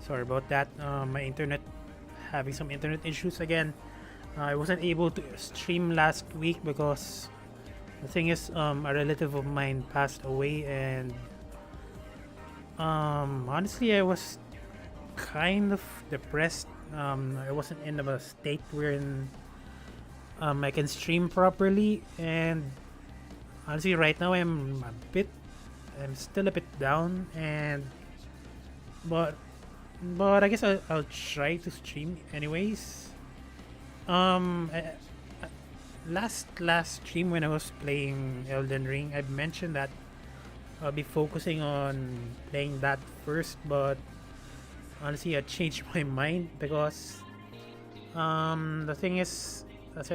Sorry about that. My internet having some internet issues again. I wasn't able to stream last week because the thing is, a relative of mine passed away, and honestly, I was kind of depressed. I wasn't in a state wherein I can stream properly, and honestly, right now I'm still a bit down, and but I guess I'll try to stream anyways. Um, I, last stream when I was playing Elden Ring, I mentioned that I'll be focusing on playing that first, but honestly, I changed my mind because the thing is, as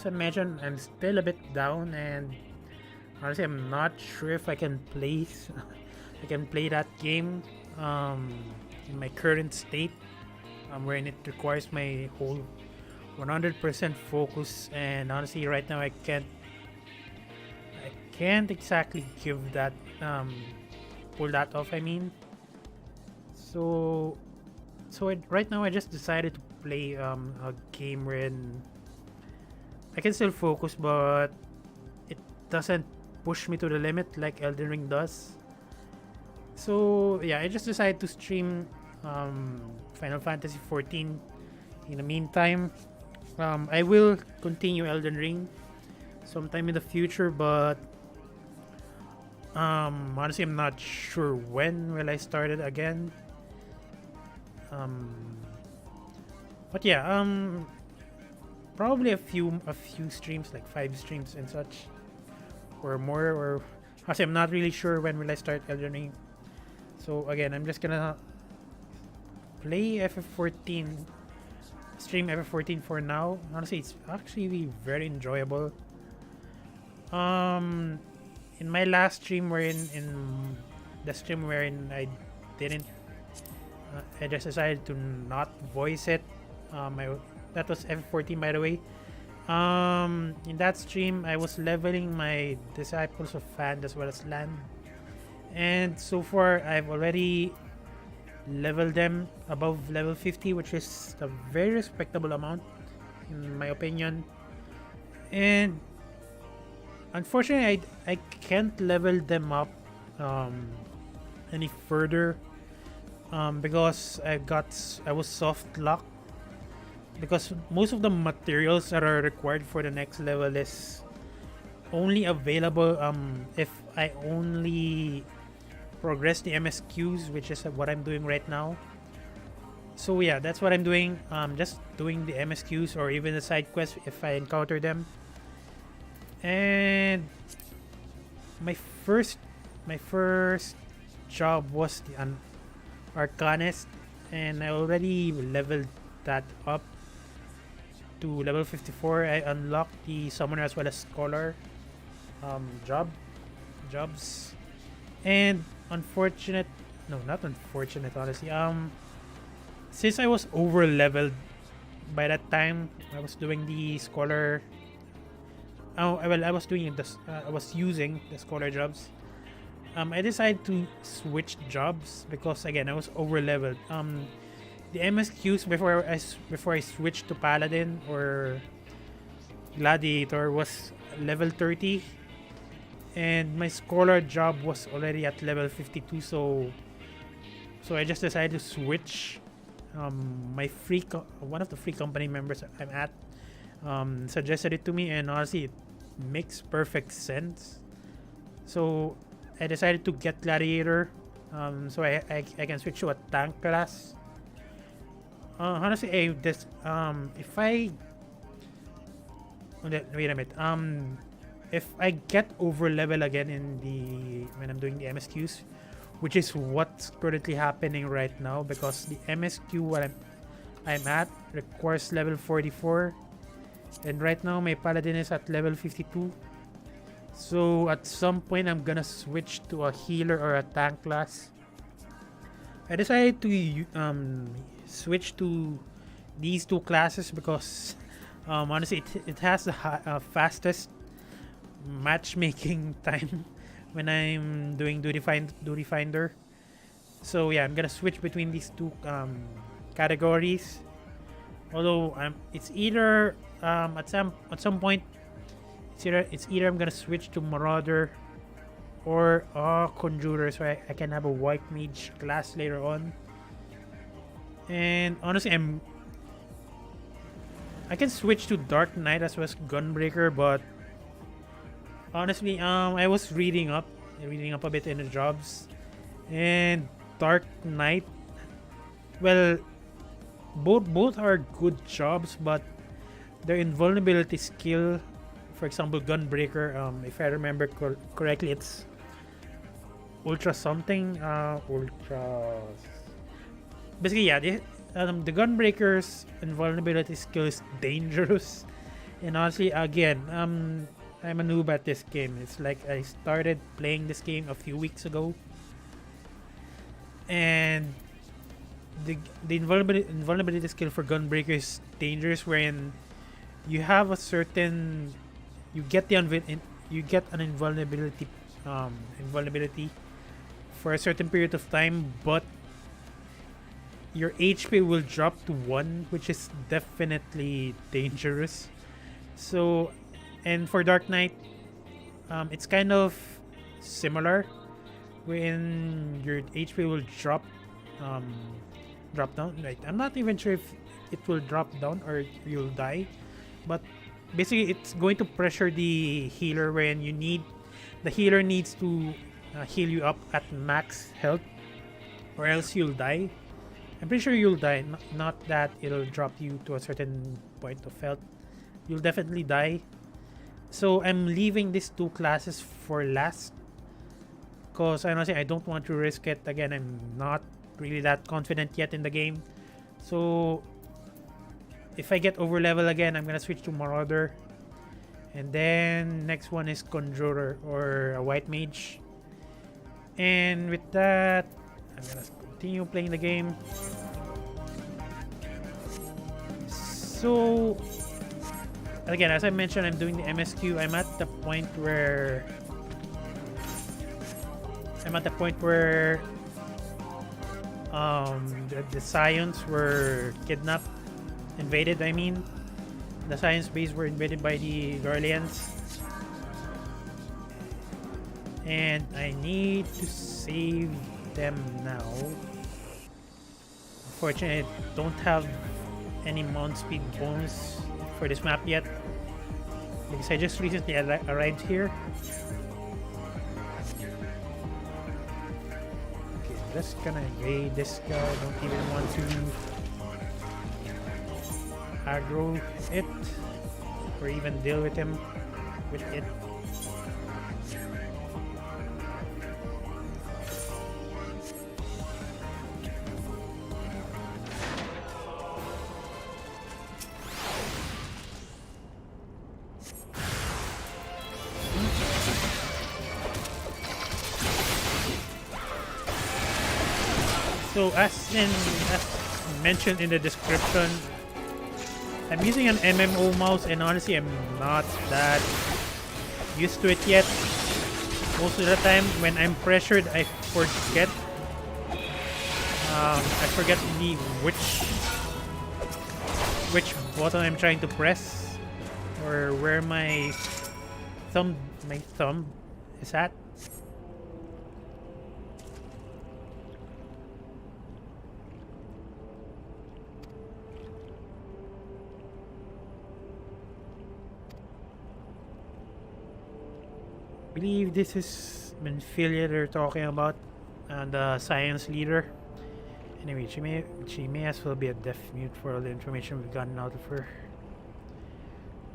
I mentioned, I'm still a bit down, and honestly, I'm not sure if I can play I can play that game in my current state, wherein it requires my whole 100% focus. And honestly, right now I can't exactly give that pull that off. I mean, so right now I just decided to play a game wherein I can still focus, but it doesn't push me to the limit like Elden Ring does. So yeah, I just decided to stream Final Fantasy 14. In the meantime, I will continue Elden Ring sometime in the future, but honestly, I'm not sure when will I start it again. Um, but yeah, probably a few streams, like 5 streams and such, or more. Or honestly, I'm not really sure when will I start Elden Ring. So again, I'm just gonna play FF14, stream FF14 for now. Honestly, it's actually very enjoyable. Um, in my last stream, in the stream wherein I didn't, I just decided to not voice it. That was F14, by the way. In that stream, I was leveling my Disciples of Fan as well as Land, and so far I've already leveled them above level 50, which is a very respectable amount in my opinion. And unfortunately, I can't level them up um, any further because I was soft locked, because most of the materials that are required for the next level is only available if I only progress the MSQs, which is what I'm doing right now. So yeah, that's what I'm doing. Just doing the MSQs or even the side quests if I encounter them. And my first my first job was the Arcanist, and I already leveled that up to level 54. I unlocked the Summoner as well as Scholar jobs. And unfortunate, no, not unfortunate, honestly. Since I was over leveled by that time, I was doing the Scholar. Oh, well, I was doing this. I was using the Scholar jobs. I decided to switch jobs because again I was over leveled. The MSQs before I switched to Paladin or Gladiator was level 30, and my Scholar job was already at level 52. So I just decided to switch. My one of the free company members I'm at suggested it to me, and honestly, it makes perfect sense. So I decided to get Gladiator, so I can switch to a tank class. Honestly, if I wait a minute, if I get over level again when I'm doing the MSQs, which is what's currently happening right now, because the MSQ what I'm at requires level 44, and right now my Paladin is at level 52. So at some point I'm gonna switch to a healer or a tank class. I decided to switch to these two classes because honestly it has the fastest matchmaking time when I'm doing duty finder. So yeah, I'm gonna switch between these two categories. Although it's either at some point it's either I'm gonna switch to Marauder or Conjurer, so I can have a White Mage class later on. And honestly, I can switch to Dark Knight as well as Gunbreaker, but honestly, I was reading up a bit in the jobs, and Dark Knight, well, both are good jobs, but their invulnerability skill, for example, Gunbreaker, if I remember correctly, it's Ultra something, Ultra. Basically, yeah, the Gunbreaker's invulnerability skill is dangerous, and honestly, again, I'm a noob at this game. It's like I started playing this game a few weeks ago, and the invulnerability skill for Gunbreaker is dangerous, wherein you have a certain you get an invulnerability for a certain period of time, but your HP will drop to 1, which is definitely dangerous. So, and for Dark Knight, it's kind of similar, when your HP will drop down. Right, I'm not even sure if it will drop down or you'll die, but basically it's going to pressure the healer, when the healer needs to heal you up at max health, or else you'll die. I'm pretty sure you'll die, not that it'll drop you to a certain point of health. You'll definitely die. So I'm leaving these two classes for last, because honestly, I don't want to risk it. Again, I'm not really that confident yet in the game. So if I get over level again, I'm gonna switch to Marauder, and then next one is Conjurer or a White Mage. And with that, I'm gonna continue playing the game. So again, as I mentioned, I'm doing the MSQ. I'm at the point where the Scions were kidnapped, invaded. I mean, the Science base were invaded by the Garleans, and I need to save them now. Unfortunately, I don't have any mount speed bonus for this map yet, because I just recently arrived here. Okay, I'm just gonna invade this guy. I don't even want to aggro it or even deal with him with it. So as mentioned in the description, I'm using an MMO mouse, and honestly, I'm not that used to it yet. Most of the time, when I'm pressured, I forget. I forget which button I'm trying to press, or where my thumb is at. I believe this is Menphilia they're talking about, and the science leader. Anyway, she may as well be a deaf mute for all the information we've gotten out of her.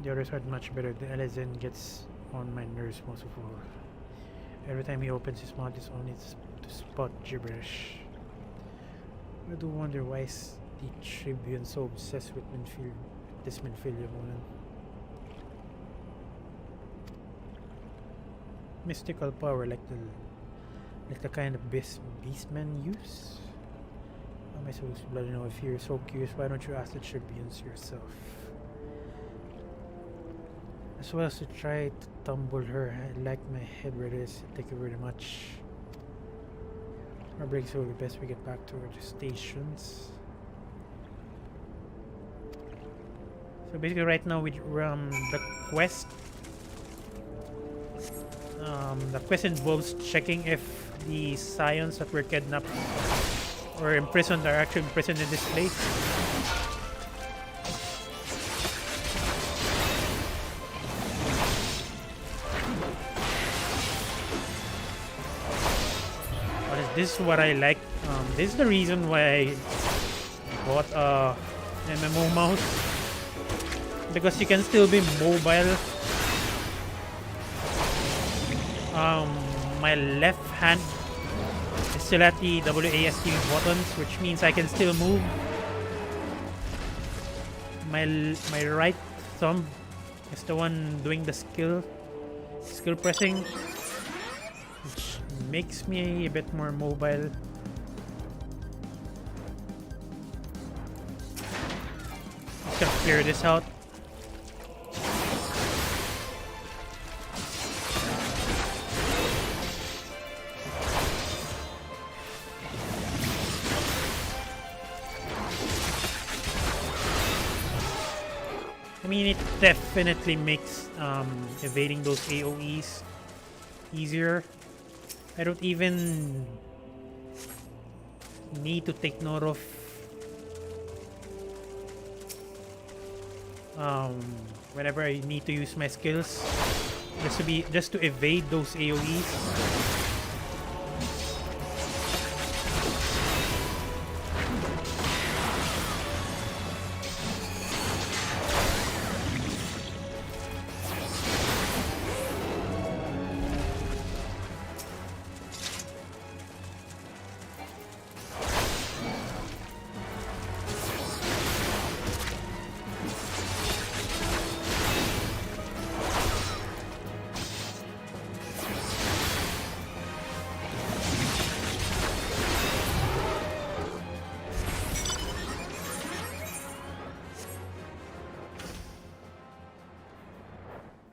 The others are much better. The Elezen gets on my nerves most of all. Every time he opens his mouth, it's only to spot gibberish. I do wonder why is the Tribune so obsessed with this Menphilia woman. Mystical power, like the kind of beastmen use. How am I supposed to bloody know? If you're so curious, why don't you ask the Tribunes yourself? As well as to try to tumble her. I like my head where it is. Thank you very much. Our breaks will be best we get back to our stations. So basically right now we the quest involves checking if the scions that were kidnapped or imprisoned are actually imprisoned in this place. This is what I like. This is the reason why I bought a MMO mouse, because you can still be mobile. My left hand is still at the WASD buttons, which means I can still move. My right thumb is the one doing the skill pressing, which makes me a bit more mobile. Just gonna clear this out. I mean, it definitely makes evading those AoEs easier. I don't even need to take note of whenever I need to use my skills, just to evade those AoEs.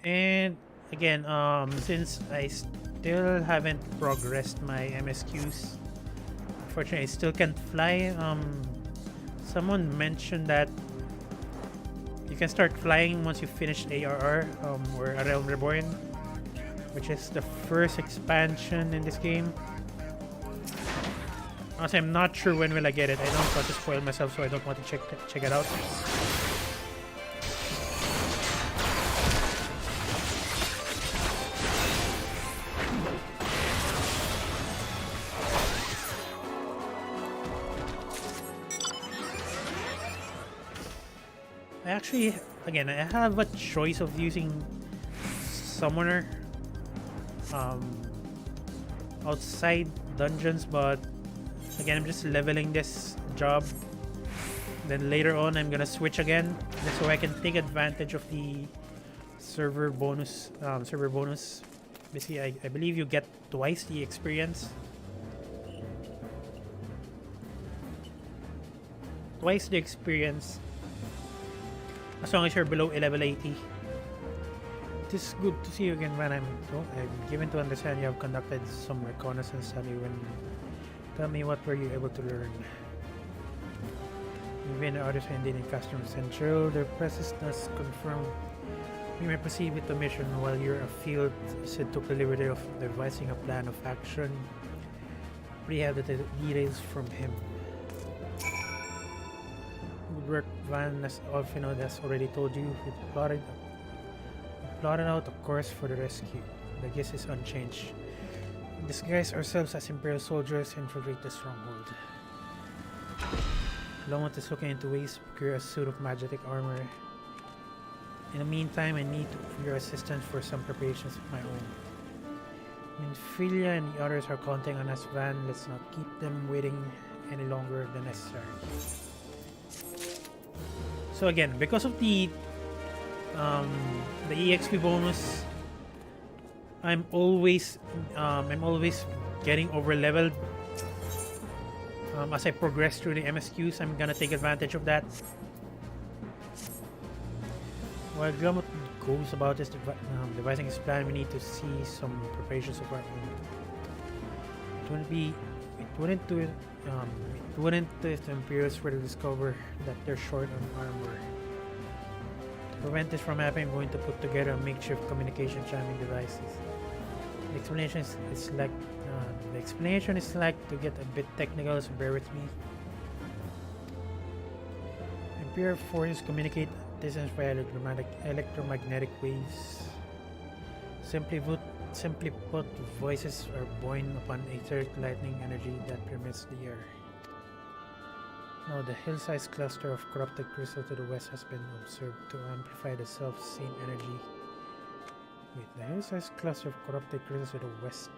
And again, since I still haven't progressed my MSQs, unfortunately I still can't fly. Someone mentioned that you can start flying once you finish ARR, or A Realm Reborn, which is the first expansion in this game. Honestly, I'm not sure when will I get it. I don't want to spoil myself, so I don't want to check it out. Actually, again, I have a choice of using Summoner outside dungeons, but again, I'm just leveling this job. Then later on, I'm gonna switch again, just so I can take advantage of the server bonus. Basically, I believe you get twice the experience. Twice the experience, as long as you're below level 80. It is good to see you again, man. I'm given to understand you have conducted some reconnaissance study. Tell me, what were you able to learn? Even others are indeed in Custom Central. Their presence does confirm we may proceed with the mission while you're afield. Sid took the liberty of devising a plan of action. We have the details from him. Good work, Van. As Alfino has already told you, we plotted out a course for the rescue. The guess is unchanged. We disguise ourselves as Imperial soldiers and infiltrate the stronghold. Longmont is looking into ways to procure a suit of magnetic armor. In the meantime, I need your assistance for some preparations of my own. Minfilia and the others are counting on us, Van. Let's not keep them waiting any longer than necessary. So again, because of the EXP bonus, I'm always getting over leveled. As I progress through the MSQs, I'm gonna take advantage of that. While Glomot goes about this devising his plan, we need to see some preparations of our own. It It wouldn't do if the Imperials were to discover that they're short on armor. To prevent this from happening, I'm going to put together a makeshift communication jamming devices. The explanation is like to get a bit technical, so bear with me. Imperial forces communicate distance via electromagnetic waves. Simply put, voices are born upon etheric lightning energy that permeates the air. Now, the hill-sized cluster of corrupted crystal to the west has been observed to amplify the self-same energy. Wait, the hill-sized cluster of corrupted crystals to the west.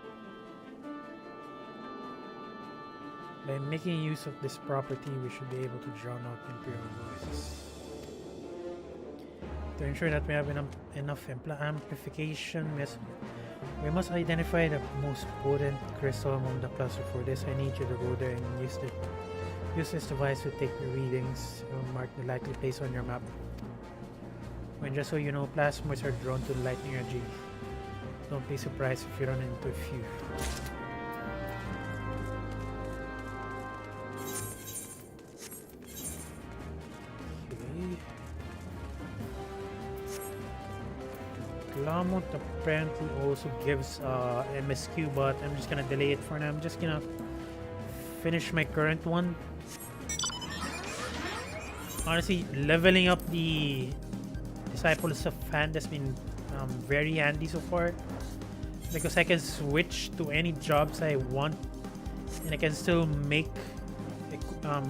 By making use of this property, we should be able to drown out Imperial voices. To ensure that we have enough amplification, we must identify the most potent crystal among the cluster. For this, I need you to go there and use this device to take the readings and mark the likely place on your map. And just so you know, plasmoids are drawn to the lightning energy. Don't be surprised if you run into a few. Lamont apparently also gives MSQ, but I'm just gonna delay it for now. I'm just gonna finish my current one. Honestly, leveling up the Disciples of Hand has been very handy so far, because I can switch to any jobs I want, and I can still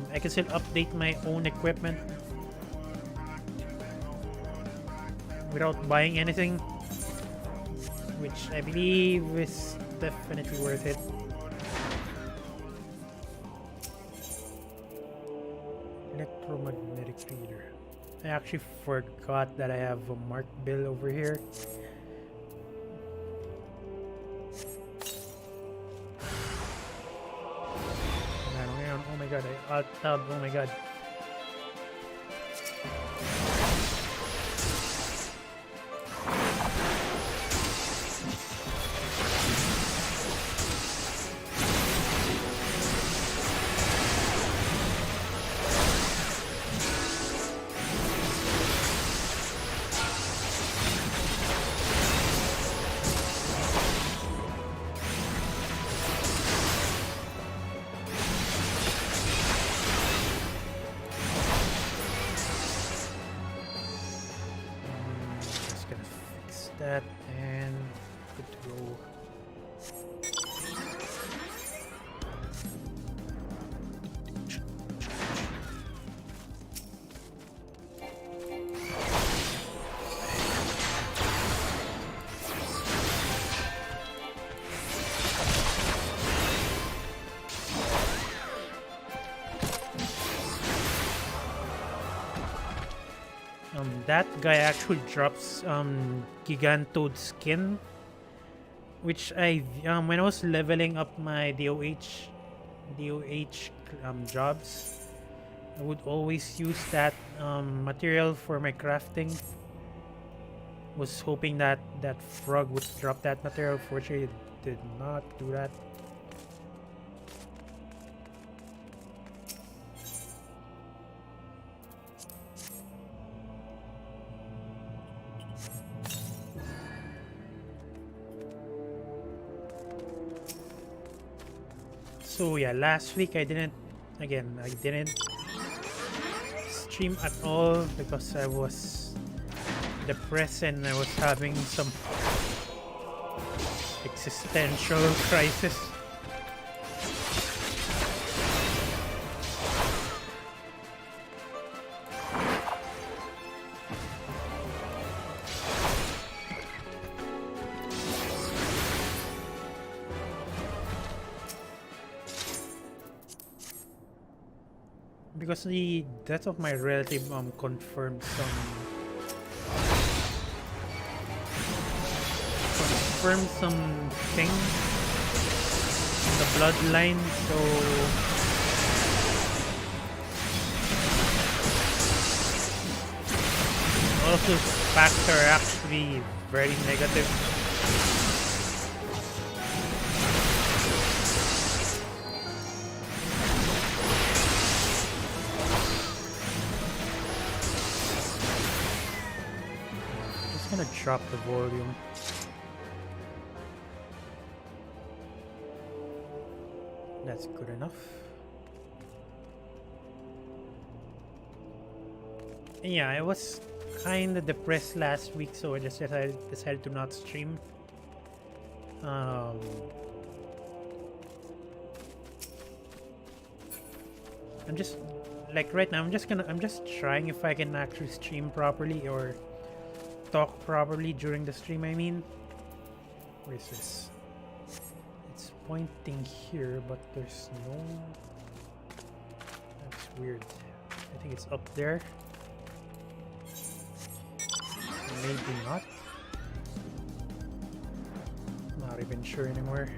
I can still update my own equipment without buying anything, which I believe is definitely worth it. Electromagnetic reader. I actually forgot that I have a marked bill over here. Oh my god, I alt-tab, oh my god. That and good to go. That guy actually drops Gigantode skin, which I when I was leveling up my DOH jobs, I would always use that material for my crafting. Was hoping that frog would drop that material. Fortunately, it did not do that. So yeah, last week I didn't stream at all because I was depressed and I was having some existential crisis. Because the death of my relative confirmed some thing in the bloodline, so all of those facts are actually very negative. gonna drop the volume. That's good enough. And yeah, I was kind of depressed last week, so I just decided to not stream. I'm just like right now. I'm just trying if I can actually stream properly or talk properly during the stream. I mean, where is this? It's pointing here, but there's no. That's weird. I think it's up there. Maybe not. Not even sure anymore.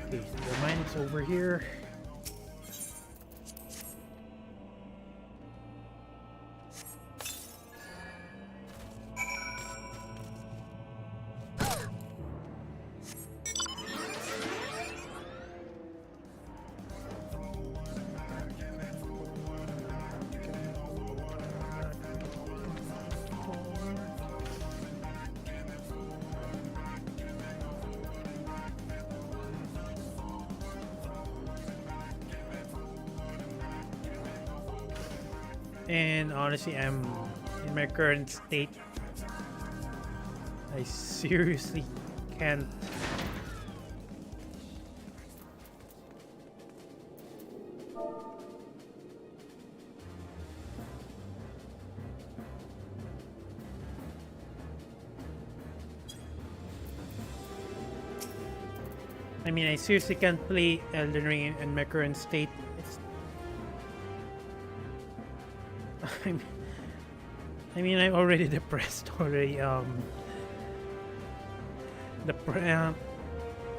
Okay, the mine is over here. And honestly, I'm in my current state. I seriously can't. I mean, I seriously can't play Elden Ring in my current state. I mean, I'm already depressed already.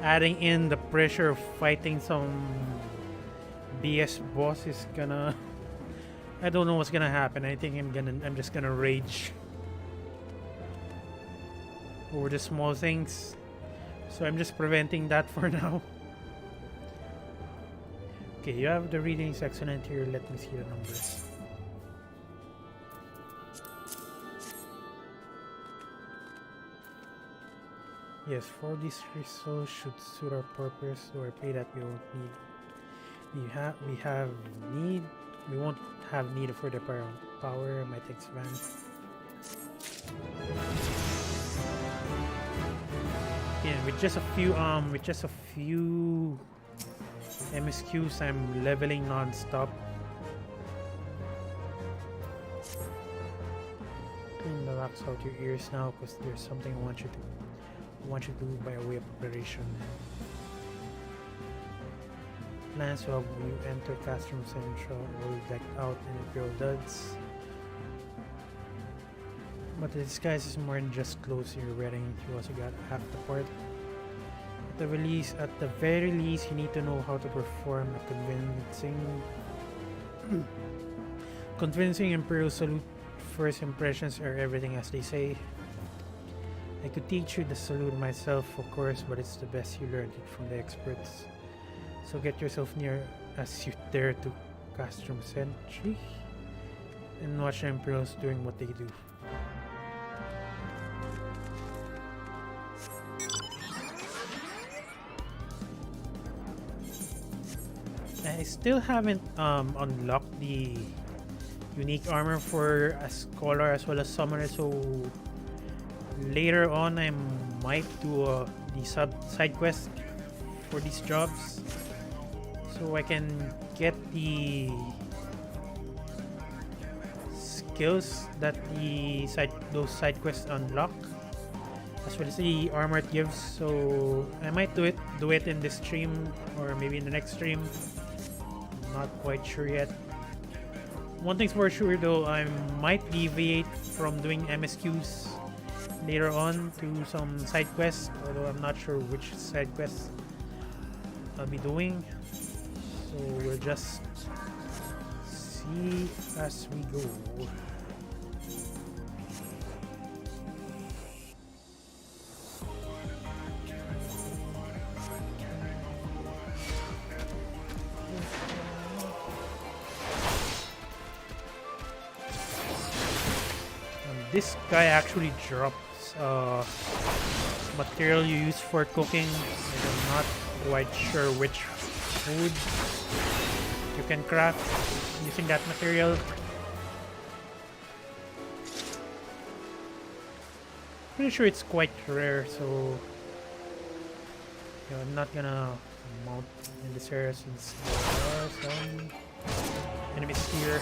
Adding in the pressure of fighting some BS boss is gonna. I don't know what's gonna happen. I think I'm just gonna rage over the small things. So I'm just preventing that for now. Okay, you have the readings excellent here. Let me see the numbers. Yes, for this resource should suit our purpose, so I pray that we won't need. We won't have need for the power. Might expand. Yeah, with just a few MSQs, I'm leveling non-stop. Clean the locks out your ears now, because there's something I want you to do by way of preparation. Plans will have you enter classroom central, all decked out in Imperial duds. But the disguise is more than just clothes you're wearing. You also got half the part. At the very least, you need to know how to perform a convincing Imperial salute. First impressions are everything, as they say. I could teach you the salute myself, of course, but it's the best you learned it from the experts. So get yourself near as you dare to Castrum Sentry and watch the Imperials doing what they do. I still haven't unlocked the unique armor for a scholar as well as summoner, so later on I might do the side quest for these jobs so I can get the skills that those side quests unlock, as well as the armor it gives. So I might do it in this stream or maybe in the next stream. Not quite sure yet. One thing's for sure though, I might deviate from doing MSQs later on to some side quests, although I'm not sure which side quests I'll be doing. So we'll just see as we go. this guy actually drops material you use for cooking, and I'm not quite sure which food you can craft using that material. Pretty sure it's quite rare, so I'm not gonna mount in this area since there are some enemies here.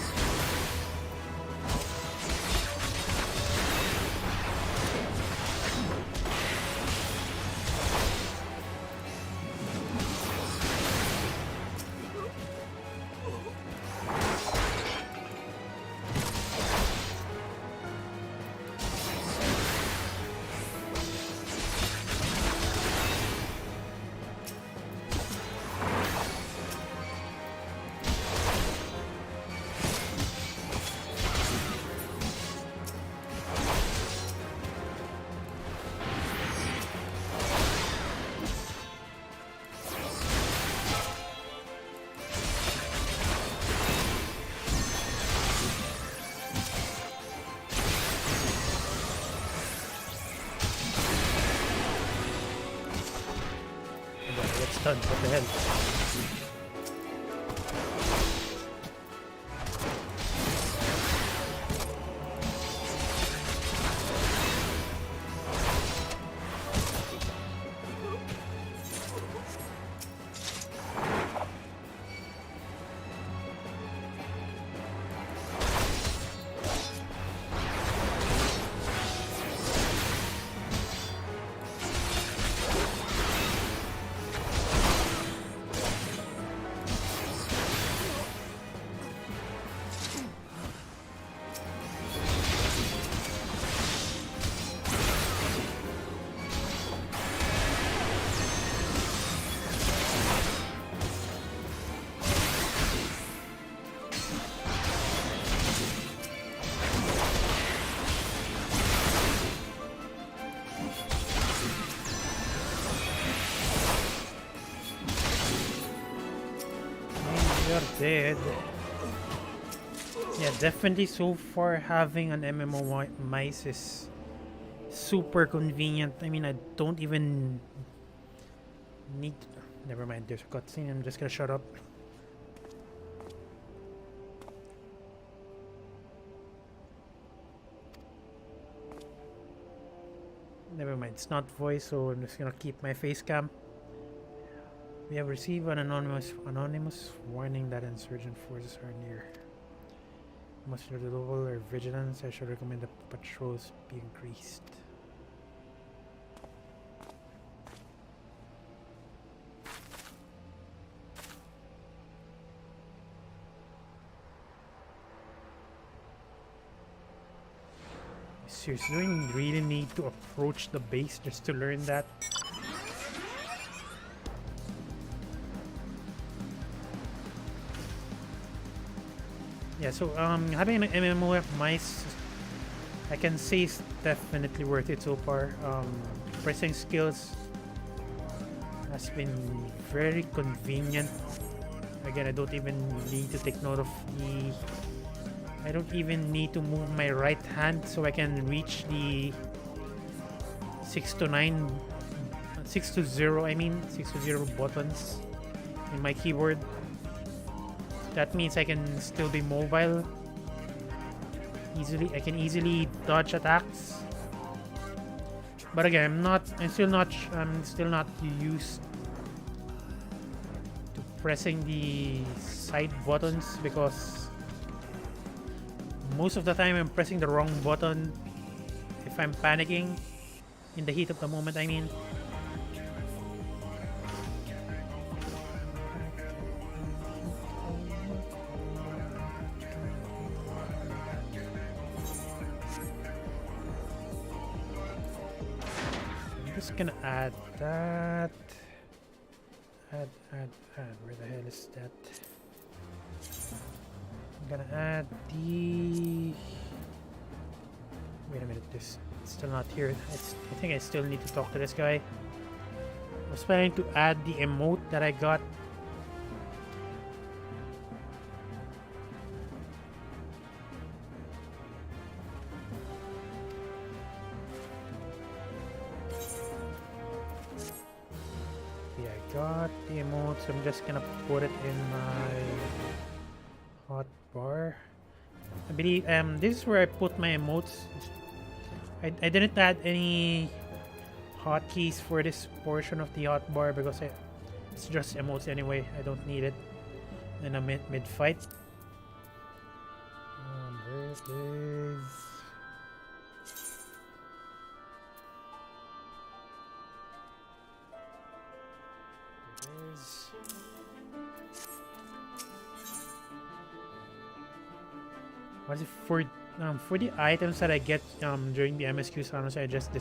What the hell? You're dead. Yeah, definitely so far having an MMO mice is super convenient. I mean, I don't even need... Never mind, there's a cutscene. I'm just gonna shut up. Never mind, it's not voice, so I'm just gonna keep my face cam. We have received an anonymous warning that insurgent forces are near. Must redouble our vigilance. I should recommend the patrols be increased. Seriously, do we really need to approach the base just to learn that? Yeah, so having an MMO mice, I can say is definitely worth it so far. Pressing skills has been very convenient. Again, I don't even need to take note of the... I don't even need to move my right hand so I can reach the 6 to 0 buttons in my keyboard. That means I can still be mobile easily. I can easily dodge attacks. But again, I'm still not used to pressing the side buttons because most of the time I'm pressing the wrong button if I'm panicking in the heat of the moment, I mean. Gonna add that. Add. Where the hell is that? I'm gonna add the... Wait a minute, this it's still not here. I think I still need to talk to this guy. I was planning to add the emote that I got. got the emotes. I'm just gonna put it in my hotbar. I believe this is where I put my emotes. I didn't add any hotkeys for this portion of the hotbar because it's just emotes anyway. I don't need it in a mid fight. Where it is. Was it for the items that I get during the MSQs? Honestly, I just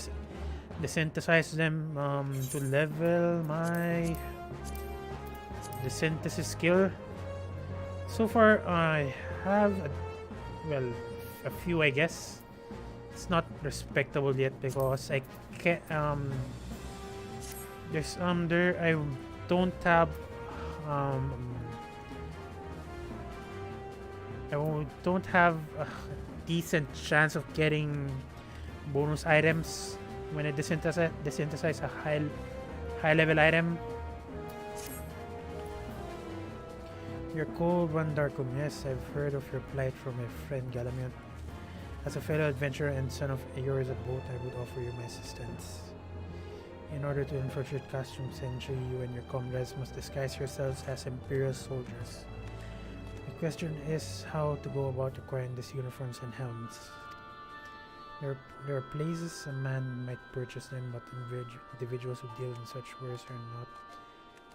desynthesize them to level my desynthesis skill. So far, I have a few, I guess. It's not respectable yet because I can't. There's there I don't have I don't have a decent chance of getting bonus items when I desynthesize a high level item. You're cold, one Darkum. Yes, I've heard of your plight from my friend Galamian. As a fellow adventurer and son of yours at boat, I would offer you my assistance. In order to infiltrate Castrum Century, you and your comrades must disguise yourselves as Imperial soldiers. The question is how to go about acquiring these uniforms and helms. There are places a man might purchase them, but individuals who deal in such wares are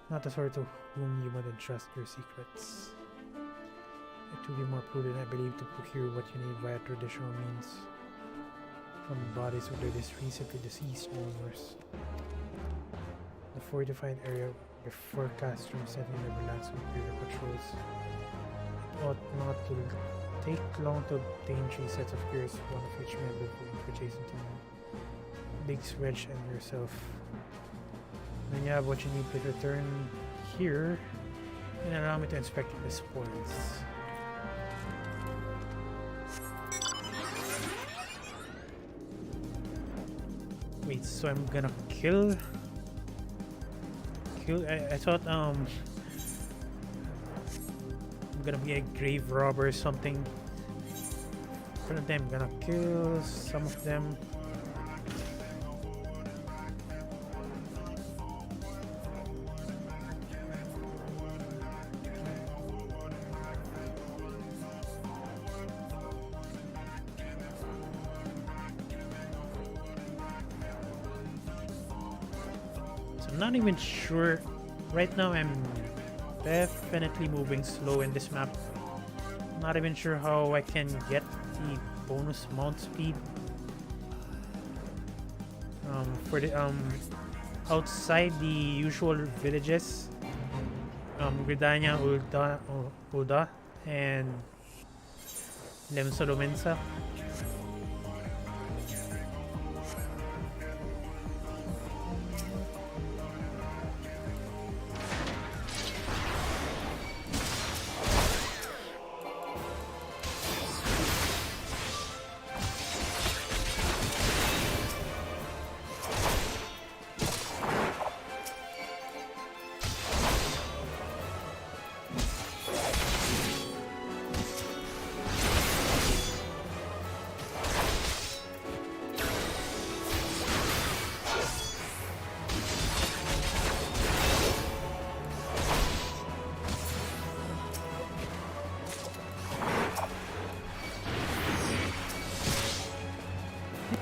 not the sort of whom you would entrust your secrets. It would be more prudent, I believe, to procure what you need via traditional means from the bodies of their recently deceased owners. The fortified area before Castrum setting never lacks Imperial patrols. It ought not to take long to obtain 3 sets of gears, one of which may be adjacent to you. Big Swedge and yourself. When you have what you need, please return here and allow me to inspect the spoils. Wait, so I'm gonna kill. I thought I'm gonna be a grave robber or something. Currently I'm gonna kill some of them. Not even sure. Right now I'm definitely moving slow in this map. Not even sure how I can get the bonus mount speed for the outside the usual villages, Gridania, Ulda and Lemsolomensa.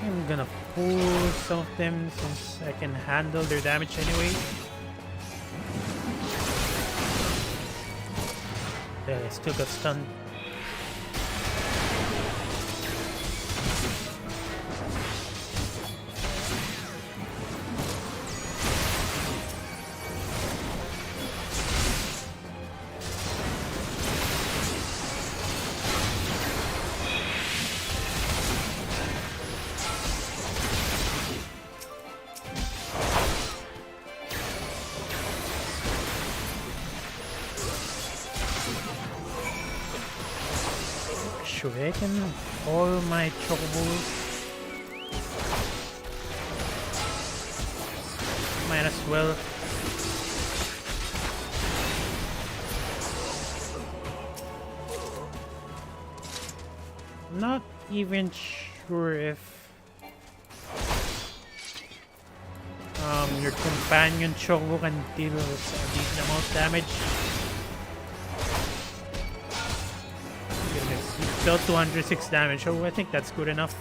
I'm gonna pull some of them since I can handle their damage anyway. Yeah, I still got stunned. Awaken all my chocobos. Might as well. not even sure if your companion Chogo can deal with a decent amount of damage. Goodness, he dealt 206 damage, so I think that's good enough.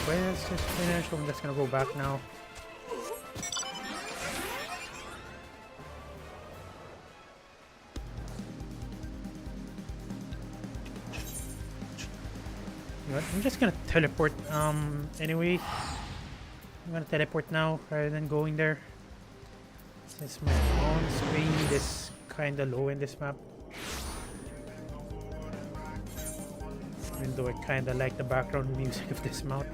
Let's just finish. I'm just gonna go back now. You know what? I'm just gonna teleport. Anyway, I'm gonna teleport now rather than going there. Since my own speed is kinda low in this map. Even though I kinda like the background music of this mount.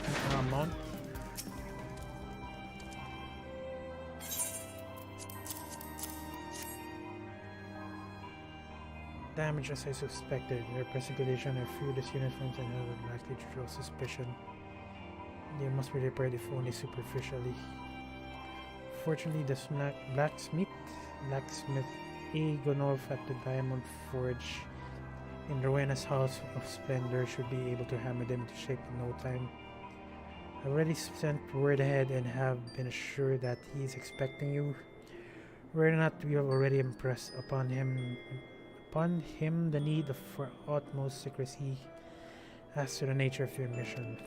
Damage as I suspected. Their persecution are few this uniforms and are likely to draw suspicion. They must be repaired if only superficially. Fortunately, the blacksmith A. Gonolf at the Diamond Forge in Rowena's House of Splendor should be able to hammer them into shape in no time. I already sent word ahead and have been assured that he is expecting you. Were it not, we have already impressed upon him the need for utmost secrecy as to the nature of your mission.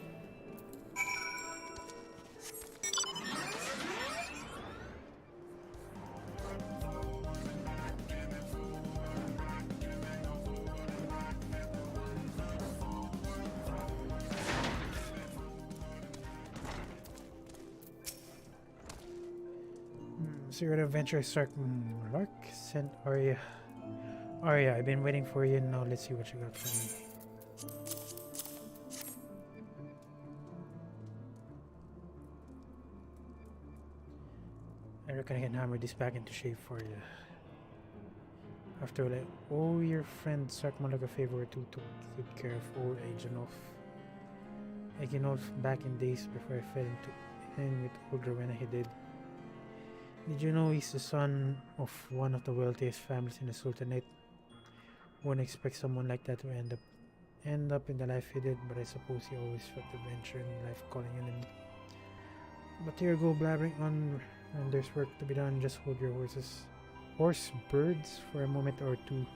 Secret Adventure Lark sent Arya. Arya, I've been waiting for you. Now let's see what you got for me. I reckon I can hammer this back into shape for you. After all, I owe your friend Sarkmalak a favor to take care of old Agenolf back in days before I fell in with old Rowena. He did. Did you know he's the son of one of the wealthiest families in the Sultanate? Wouldn't expect someone like that to end up in the life he did, but I suppose he always felt the venture in life calling him in. But here go blabbering on, and there's work to be done. Just hold your birds for a moment or two,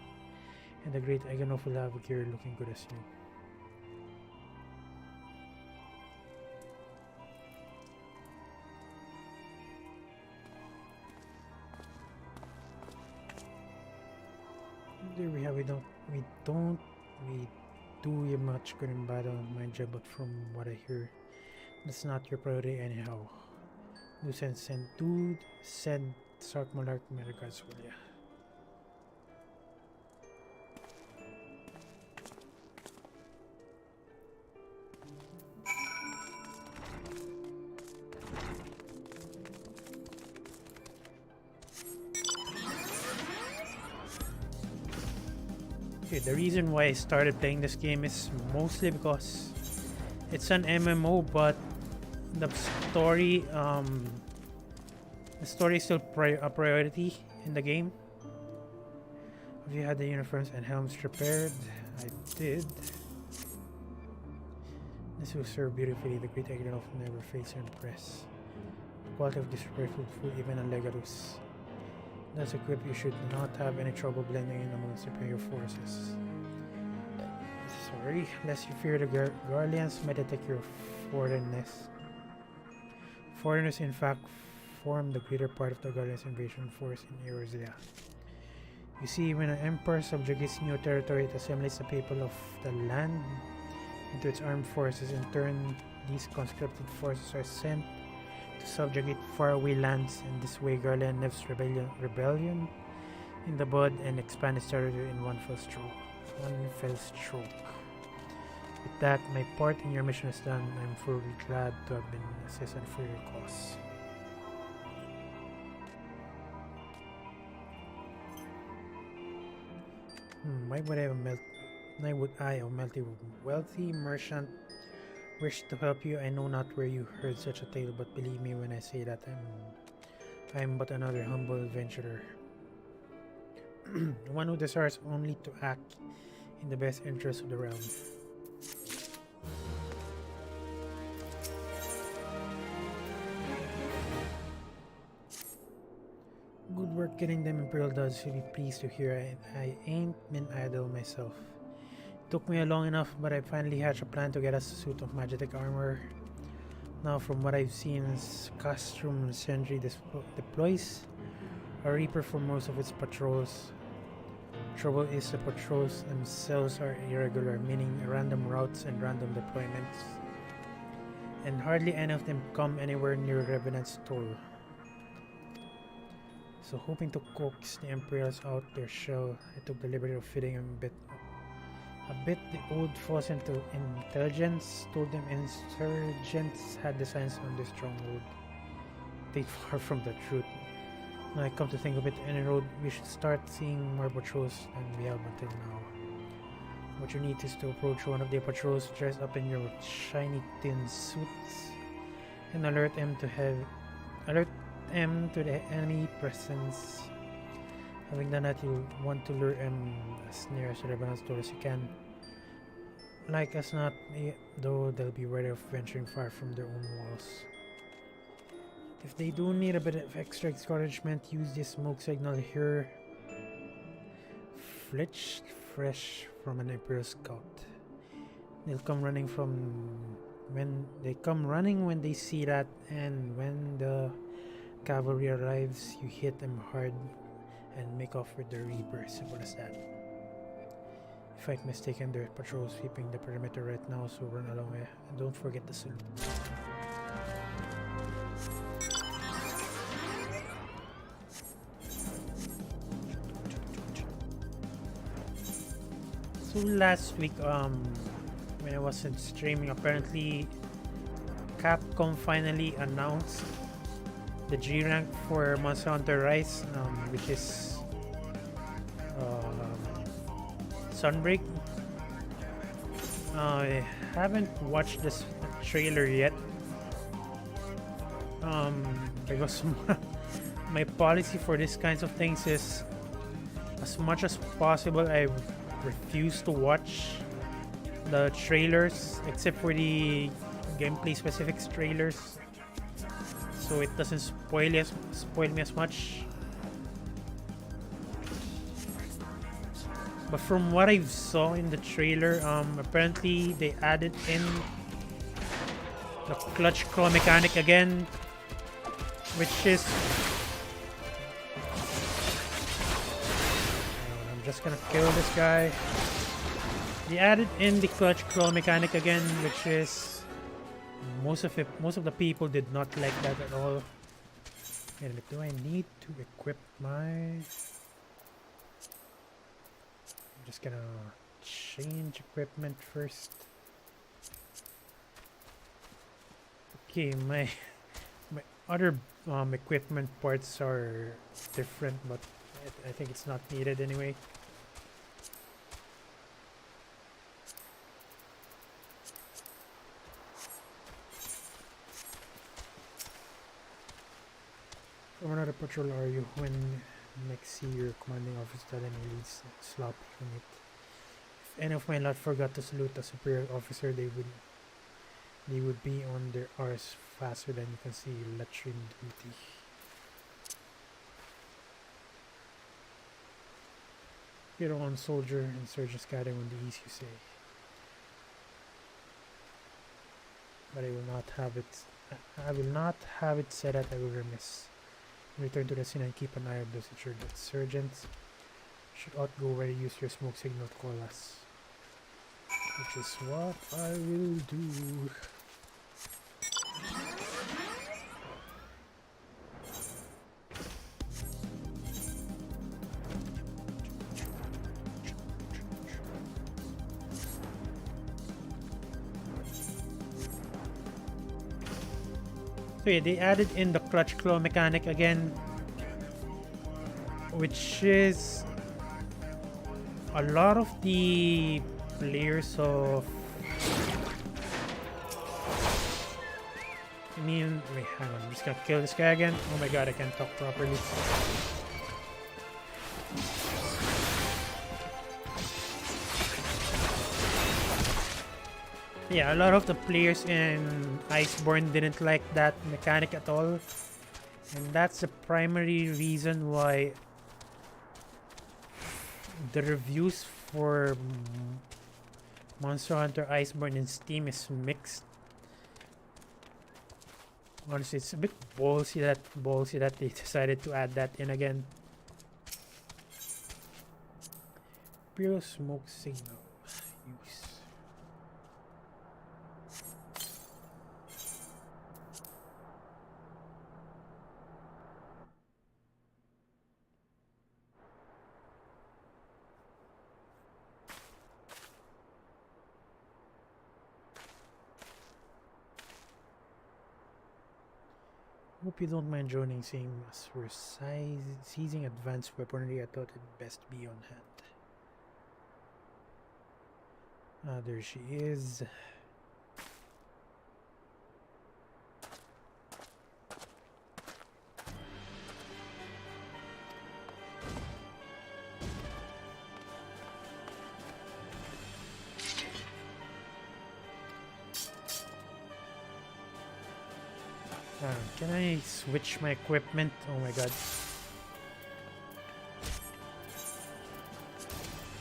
and the great Agenolf will have a gear looking good as new. There we have. We do you much good in battle, mind you, but from what I hear, that's not your priority anyhow. Do send Sarkmalak my regards, will ya? Okay, the reason why I started playing this game is mostly because it's an MMO, but the story is still a priority in the game. Have you had the uniforms and helms repaired? I did. This will serve beautifully. The great Agenolf never fails to impress. The quality of this repair will fool even a Legarus. That's equipped, you should not have any trouble blending in among superior forces. Sorry, lest you fear the Garleans might attack your foreignness. Foreigners, in fact, form the greater part of the Garleans invasion force in Eorzea. You see, when an empire subjugates new territory, it assimilates the people of the land into its armed forces. In turn, these conscripted forces are sent to subjugate faraway lands, and this way Garlean nips rebellion in the bud and expand its territory in one fell stroke. With that, my part in your mission is done. I'm fully glad to have been assisted for your cause. Why would I, a wealthy merchant, wish to help you? I know not where you heard such a tale, but believe me when I say that I'm but another humble adventurer. One who desires only to act in the best interest of the realm. Good work getting them Imperial Duds. You'll be pleased to hear I ain't been idle myself. Took me long enough, but I finally hatched a plan to get us a suit of magic armor. Now, from what I've seen, Castrum Sentry deploys a Reaper for most of its patrols. Trouble is the patrols themselves are irregular, meaning random routes and random deployments. And hardly any of them come anywhere near Revenant's Toll. So hoping to coax the Imperials out their shell, I took the liberty of feeding them a bit the old falls into intelligence, told them insurgents had designs on this stronghold. They far from the truth. Now I come to think of it, any road we should start seeing more patrols than we have until now. What you need is to approach one of the patrols dressed up in your shiny tin suits and alert them to the enemy presence. Having done that, you want to lure them as near to the Revenant's Door as you can. Like as not, though, they'll be wary of venturing far from their own walls. If they do need a bit of extra encouragement, use this smoke signal here. Fletched fresh from an Imperial scout. They'll come running when they see that, and when the cavalry arrives, you hit them hard and make off with the Reaper. Simple as that. If I'm mistaken, there are patrols sweeping the perimeter right now, so run along and don't forget the salute. So last week, when I wasn't streaming, apparently Capcom finally announced the G rank for Monster Hunter Rise, which is Sunbreak. I haven't watched this trailer yet, because my policy for these kinds of things is, as much as possible, I refuse to watch the trailers except for the gameplay specific trailers, so it doesn't spoil me as much. But from what I saw in the trailer, apparently they added in the clutch claw mechanic again, which is... I'm just gonna kill this guy. They added in the clutch claw mechanic again, which is... Most of the people did not like that at all. Wait a minute, do I need to equip my... I'm just gonna change equipment first. Okay, my other equipment parts are different, but I think it's not needed anyway. From another patrol are you when next see your commanding officer tell him he leads sloppy unit? If any of my lot forgot to salute a superior officer, they would be on their R's faster than you can see latrine duty. Hero on soldier, insurgents gather on the east, you say. But I will not have it said that I will remiss. Return to the scene and keep an eye on those insurgents. Should outgo where you use your smoke signal to call us. Which is what I will do. So yeah, they added in the clutch claw mechanic again, which is A lot of the players of wait, hang on, I'm just gonna kill this guy again. Oh my god, I can't talk properly. Yeah, a lot of the players in Iceborne didn't like that mechanic at all. And that's the primary reason why the reviews for Monster Hunter Iceborne in Steam is mixed. Honestly, it's a bit ballsy that they decided to add that in again. Pure smoke signal use. Hope you don't mind joining, seeing us. We're seizing advanced weaponry. I thought it'd best be on hand. Ah, there she is. Can I switch my equipment? Oh my god.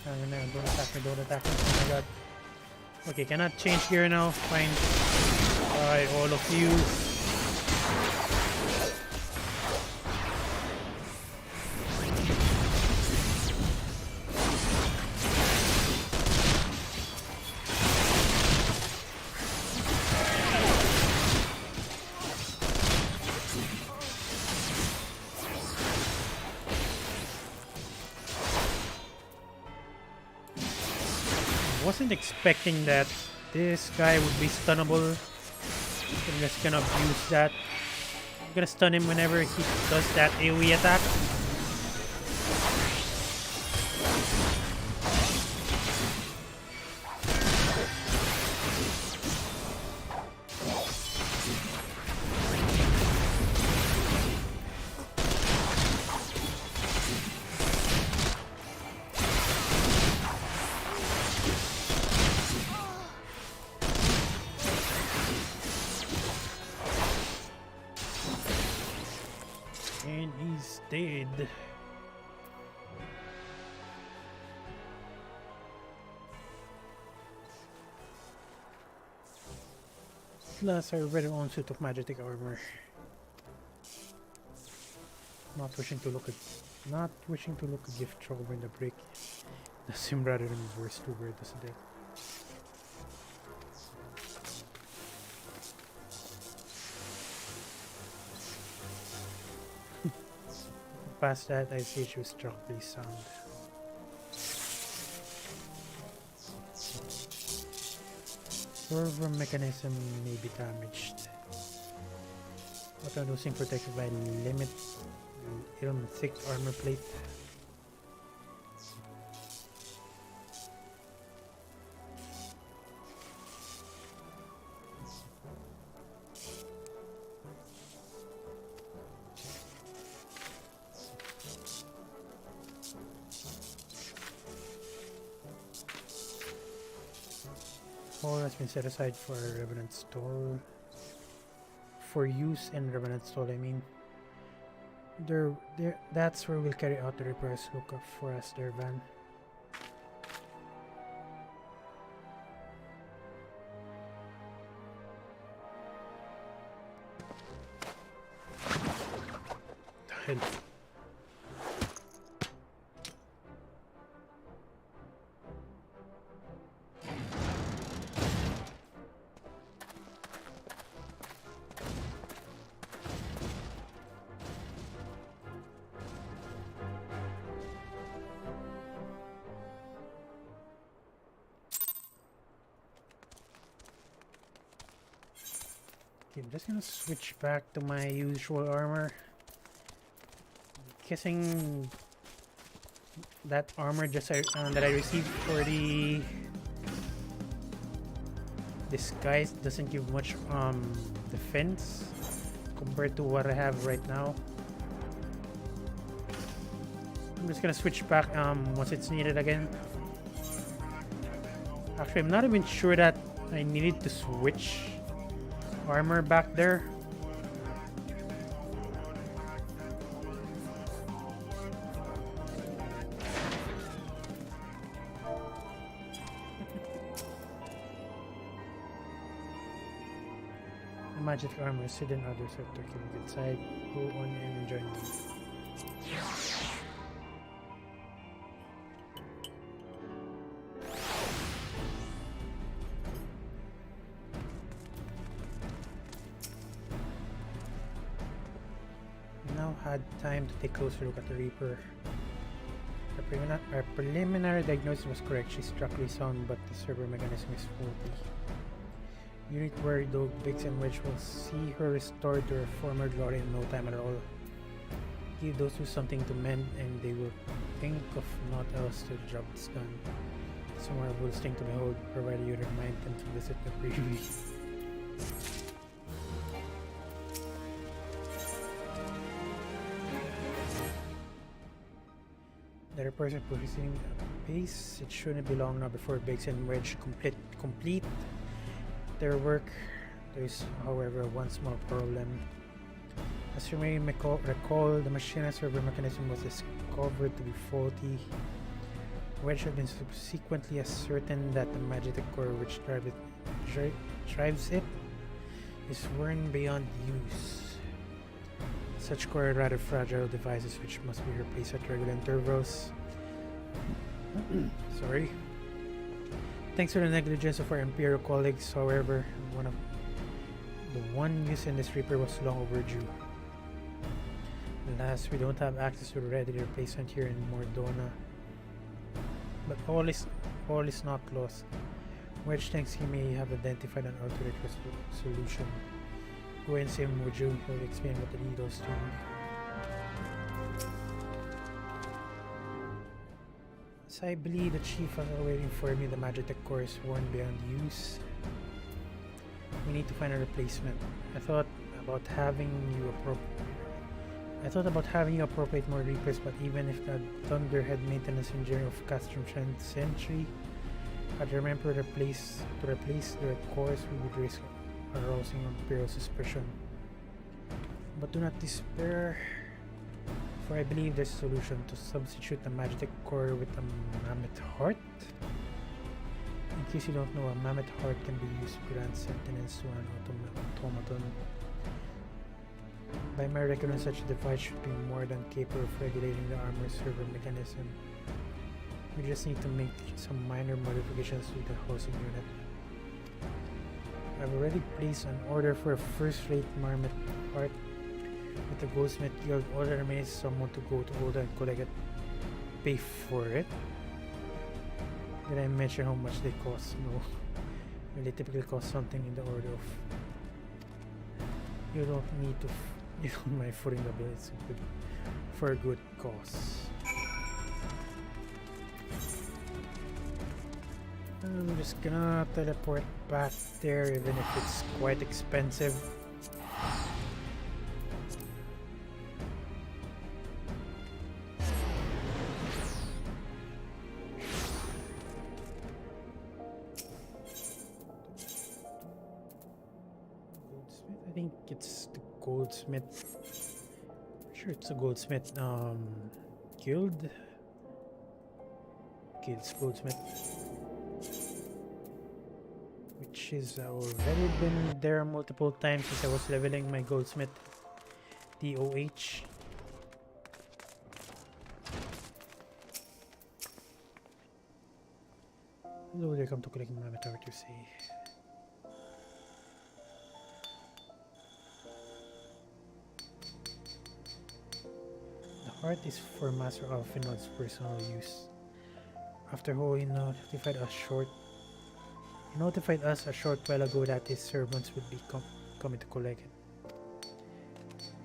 No, don't attack me, don't attack me. Oh my god. Okay, cannot change gear now. Fine. Alright, all of you. Wasn't expecting that this guy would be stunnable. I'm just gonna abuse that. I'm gonna stun him whenever he does that AoE attack. And he's dead. Plus, I read own suit of magic armor. Not wishing to look a gift throw in the break. Does seem rather than worse to wear, doesn't it? Past that, I see she was structurally sound. Server mechanism may be damaged. Auto losing protected by limit ilm thick armor plate. Has been set aside for Revenant Stall. For use in Revenant Stall, I mean. That's where we'll carry out the repairs. Look up for us there, Van. Died. I'm just gonna switch back to my usual armor. Guessing that armor that I received for the disguise doesn't give much defense compared to what I have right now. I'm just gonna switch back once it's needed again. Actually, I'm not even sure that I needed to switch armor back there. Magic armor, sit in other sector can inside, go on and join them. We now had time to take a closer look at the Reaper. Our preliminary diagnosis was correct. She's structurally sound, but the server mechanism is faulty. Unit worried though, Biggs and Wedge will see her restored to her former glory in no time at all. Give those two something to mend and they will think of naught else to the job is done. Somewhere will sting to behold, provided you remind them to visit the preview. The repairs are proceeding at pace. It shouldn't be long now before Biggs and Wedge complete their work. There is, however, one small problem. As you may recall, the machine server mechanism was discovered to be faulty. Wedge has been subsequently ascertained that the magnetic core which drives it is worn beyond use. Such core are rather fragile devices which must be replaced at regular intervals. Sorry. Thanks to the negligence of our Imperial colleagues, however, the one used in this Reaper was long overdue. Alas, we don't have access to a ready replacement here in Mordona. But all is not lost. Wedge thinks he may have identified an alternate solution. Go and see him, would you? He'll explain what the needles do. So I believe the chief has already informed me the Magitech core is worn beyond use. We need to find a replacement. I thought about having you appropriate more Reapers, but even if the Thunderhead maintenance engineer of Castrum Sentry had remembered to replace their cores, we would risk arousing Imperial suspicion. But do not despair, for I believe there's a solution to substitute the Magitech core with a Mammoth Heart. In case you don't know, a Mammoth Heart can be used to grant sentience to an automaton. By my reckoning, such a device should be more than capable of regulating the armor server mechanism. We just need to make some minor modifications to the housing unit. I've already placed an order for a first-rate Mammoth Heart with the Goldsmith Guild. All that remains is someone to go to Oda and collect it. Pay for it. Did I mention how much they cost? No. Well, they typically cost something in the order of... You don't need to... You don't mind footing the bill. It's good for a good cause. I'm just gonna teleport back there even if it's quite expensive. Goldsmith, I think it's the Goldsmith. Sure, it's a Goldsmith guild. Guild's Goldsmith. Which is already been there multiple times since I was leveling my Goldsmith DOH. Hello there, come to collect my avatar, you say. The heart is for Master Alfinod's personal use. After Holy notified us a short while ago that his servants would be coming to collect it.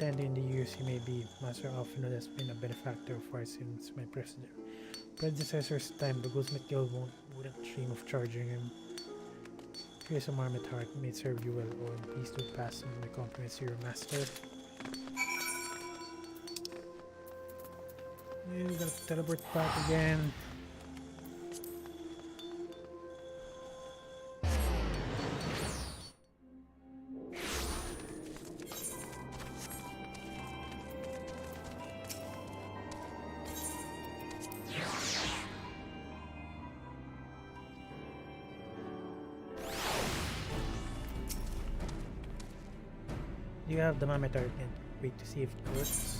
attend in the years he may be Master Alphinaud has been a benefactor of ours since my predecessor's time. The Goldsmith Guild wouldn't dream of charging him. Here's a marmot heart, may it serve you well, Owen. Please do pass on my compliments to your master. Yeah, we gotta teleport back again. Do you have the mammoth heart? And wait to see if it works.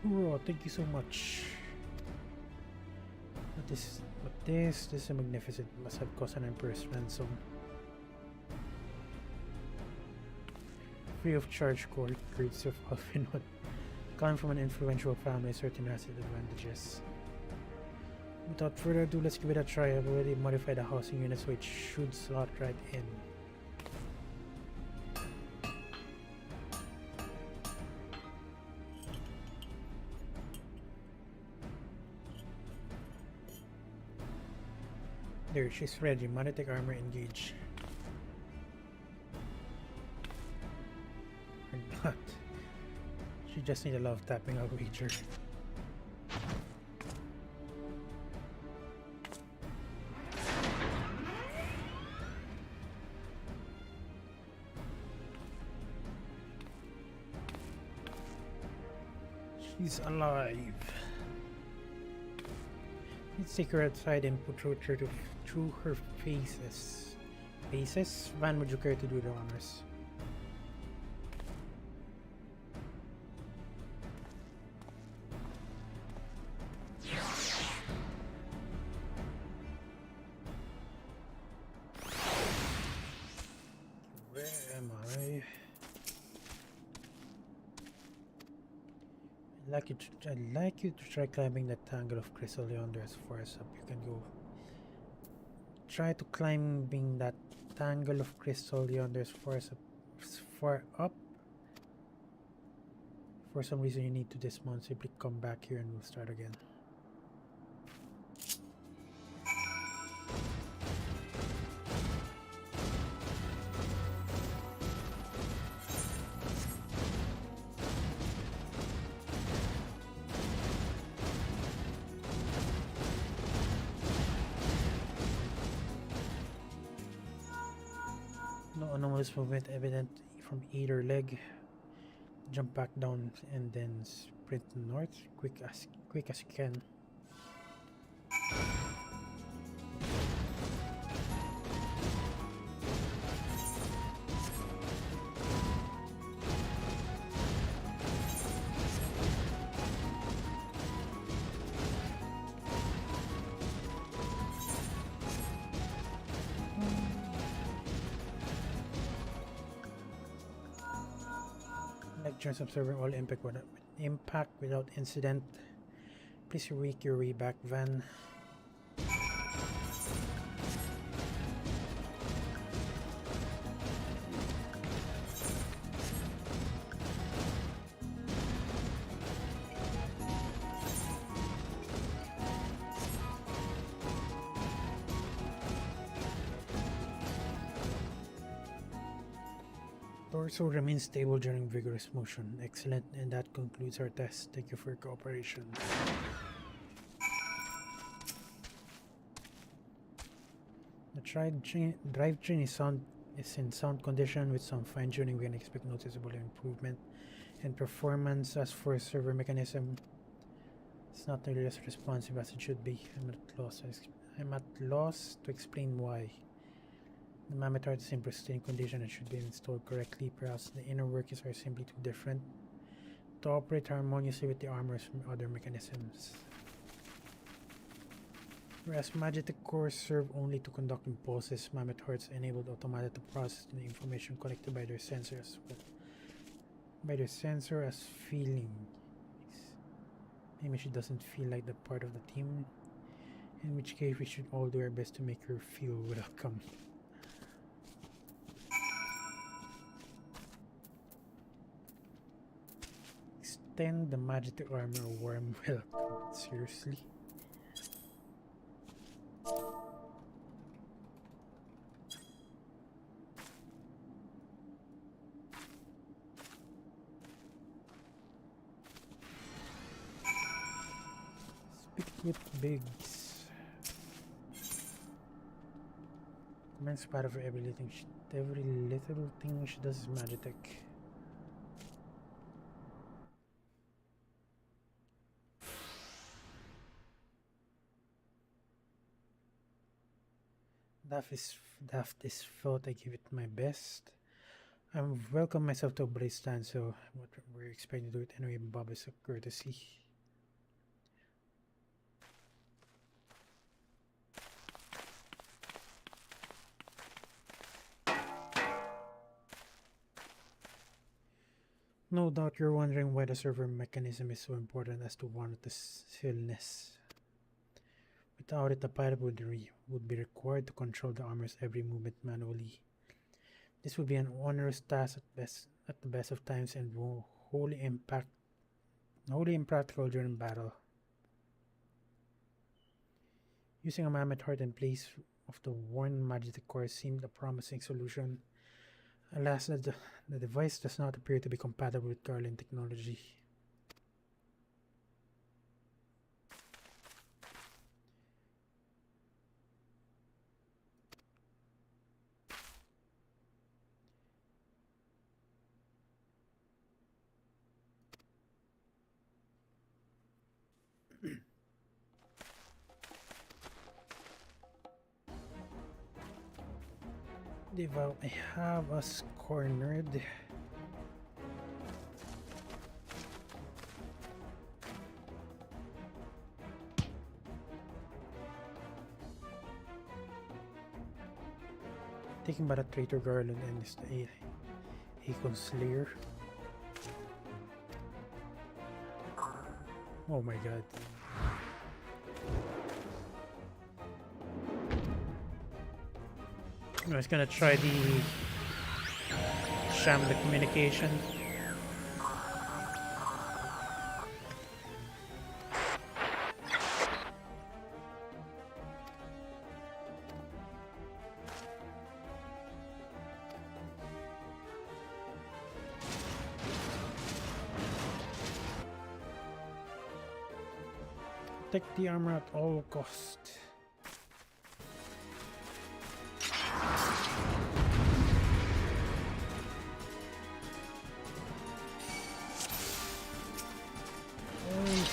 Oh, thank you so much. But this is a magnificent. Must have cost an emperor's ransom. Free of charge courtesy of Alphinaud. Coming from an influential family, certain has its advantages. Without further ado, let's give it a try. I've already modified the housing unit so it should slot right in. There, she's ready. Magnetic armor engage. Or not. She just needs a lot of tapping, I'll wager. She's alive. Let's take her outside and put her through her paces. Paces? Van, would you care to do the honors? Where am I? I'd like you to try climbing that tangle of crystal yonder as far as up you can go. Try to climbing that tangle of crystal yonder as far up. For some reason you need to dismount. Simply come back here and we'll start again. No anomalous movement evident from either leg. Jump back down and then sprint north quick as you can. Lectures observing all impact without incident. Please make your way back, Van. Torso remains stable during vigorous motion. Excellent, and that concludes our test. Thank you for your cooperation. The drivetrain is in sound condition. With some fine-tuning, we can expect noticeable improvement in performance. As for server mechanism, it's not nearly as responsive as it should be. I'm at loss to explain why. The mammoth heart is in pristine condition and should be installed correctly. Perhaps the inner workings are simply too different to operate harmoniously with the armor's other mechanisms. Whereas magnetic cores serve only to conduct impulses, mammoth hearts enabled automata to process the information collected by their sensor as well. By their sensor as feeling. Maybe she doesn't feel like the part of the team. In which case we should all do our best to make her feel welcome. extend the magic armor warm welcome. Seriously? Speak with Biggs. Commands part of every little thing she does is magic. Daft is thought I give it my best. I welcome myself to a brace stand, so what we're expecting to do it anyway. Bob is a courtesy. No doubt you're wondering why the server mechanism is so important as to warrant this stillness. Without it, the pilot would be required to control the armor's every movement manually. This would be an onerous task at the best of times and wholly impractical during battle. Using a mammoth heart in place of the worn magic core seemed a promising solution. Alas, the device does not appear to be compatible with Garland technology. Devout, I have us cornered. Taken by the traitor Garland and his Akon Slayer. Oh my god. I was gonna try the sham the communication. Protect the armor at all costs.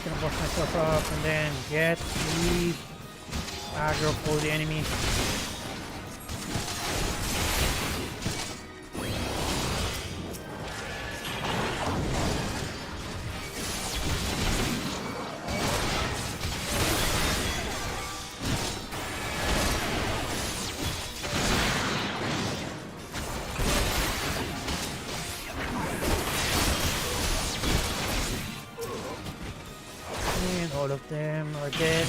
Gonna buff myself up and then get the aggro for the enemy. All of them are dead.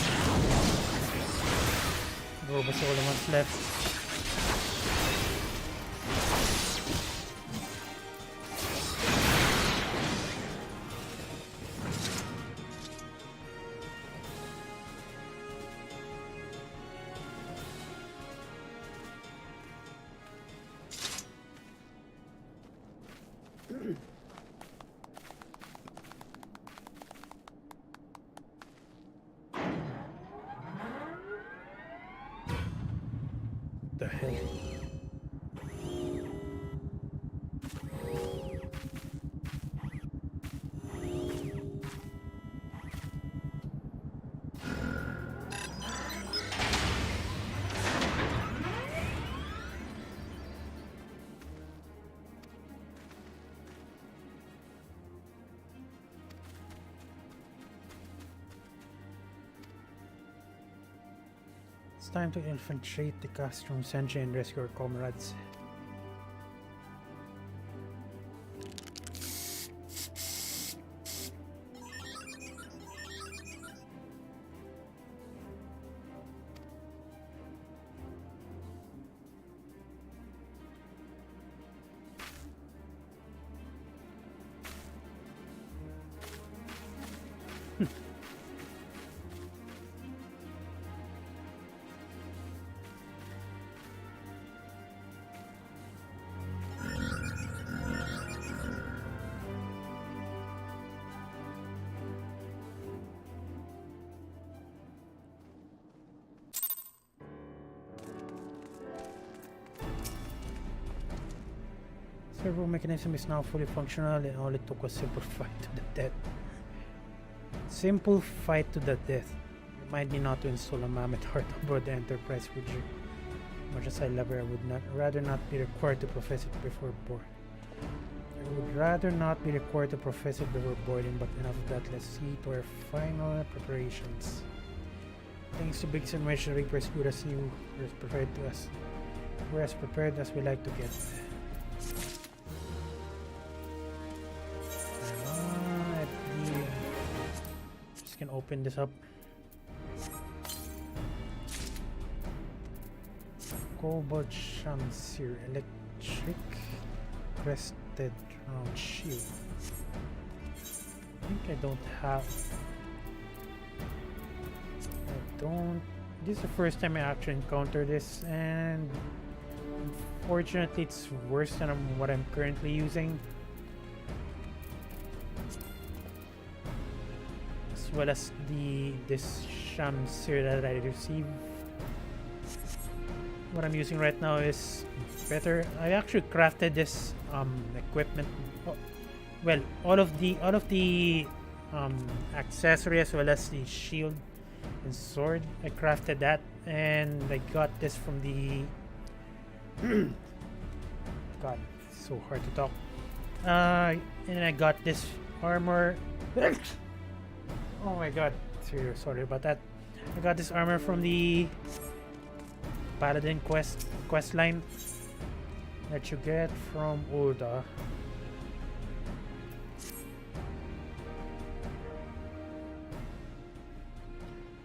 Robo's all the ones left. The hell? It's time to infiltrate the Castrum Sentry and rescue our comrades. Servo mechanism is now fully functional and all it took was simple fight to the death. Simple fight to the death. Remind me not to install a mammoth heart aboard the Enterprise Future. Much as I love her, I would rather not be required to profess it before board. I would rather not be required to profess it before boarding, but enough of that, let's see to our final preparations. Thanks to Biggs and Wedge, the Reaper's good as you, we're as prepared as we like to get. Just can open this up. Cobalt Shamsir Electric Crested Round Shield. I think I don't have. This is the first time I actually encounter this, and unfortunately it's worse than what I'm currently using. As well as this Shamsir that I received. What I'm using right now is better. I actually crafted this equipment. Oh, well, all of the accessory as well as the shield and sword. I crafted that, and I got this from the. God, it's so hard to talk. And I got this armor. Oh my God, serious. Sorry about that. I got this armor from the Paladin quest line that you get from Ulda.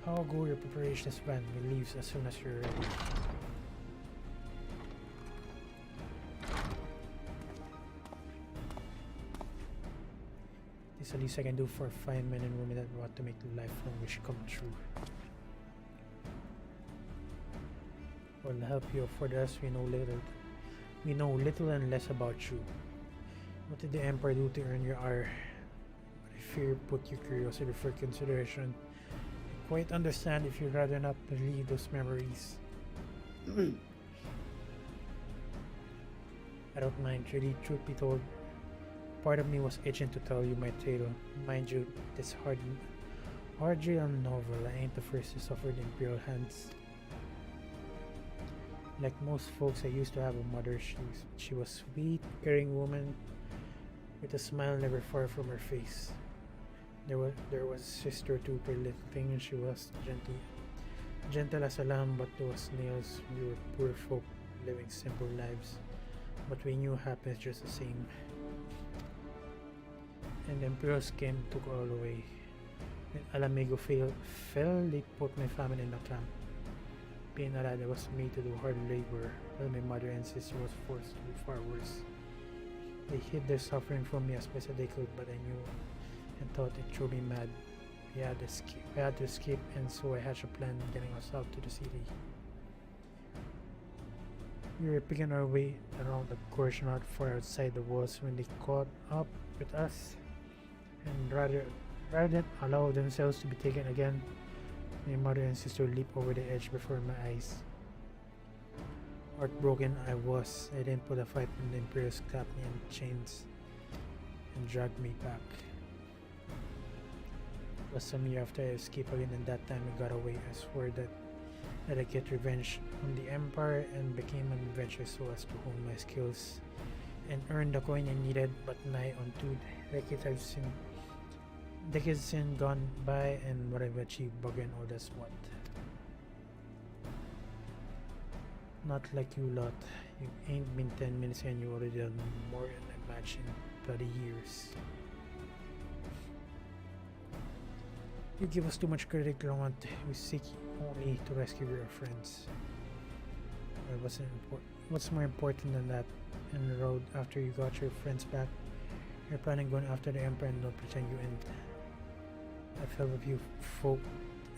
How go your preparations when we leave as soon as you're ready. This is the least I can do for fine men and women that want to make the lifelong wish come true. Will help you afford us. We know little and less about you. What did the Emperor do to earn your ire? I fear put your curiosity for consideration. I quite understand if you'd rather not relive those memories. I don't mind, really, truth be told. Part of me was itching to tell you my tale. Mind you, this hardly a novel. I ain't the first to suffer the Imperial hands. Like most folks, I used to have a mother. She was a sweet, caring woman with a smile never far from her face. There was a sister too, pretty little thing, and she was gentle as a lamb, but to us nails, we were poor folk living simple lives. But we knew happiness just the same. And the Imperials came, took all away. When Alamigo fell, they put my family in a camp. Being a lad, I was made to do hard labor, while my mother and sister was forced to do far worse. They hid their suffering from me as best they could, but I knew and thought it drove me mad. We had to escape, and so I hatched a plan getting us out to the city. We were picking our way around the gorge not far outside the walls when they caught up with us, and rather than allow themselves to be taken again, my mother and sister leaped over the edge before my eyes. Heartbroken I was. I didn't put a fight when the Imperials clapped me in chains and dragged me back. It was some year after I escaped again, and that time I got away. I swore that I get revenge on the Empire and became an adventurer so as to hone my skills and earn the coin I needed, but nigh on 2 decades since gone by, and what I've achieved bugging all that's what. Not like you lot. You ain't been 10 minutes and you already done more than I imagined bloody years. You give us too much credit, Laurent. We seek only to rescue your friends. What's more important than that? In the road, after you got your friends back, you're planning going after the Emperor, and don't pretend you ain't. I've helped a few folk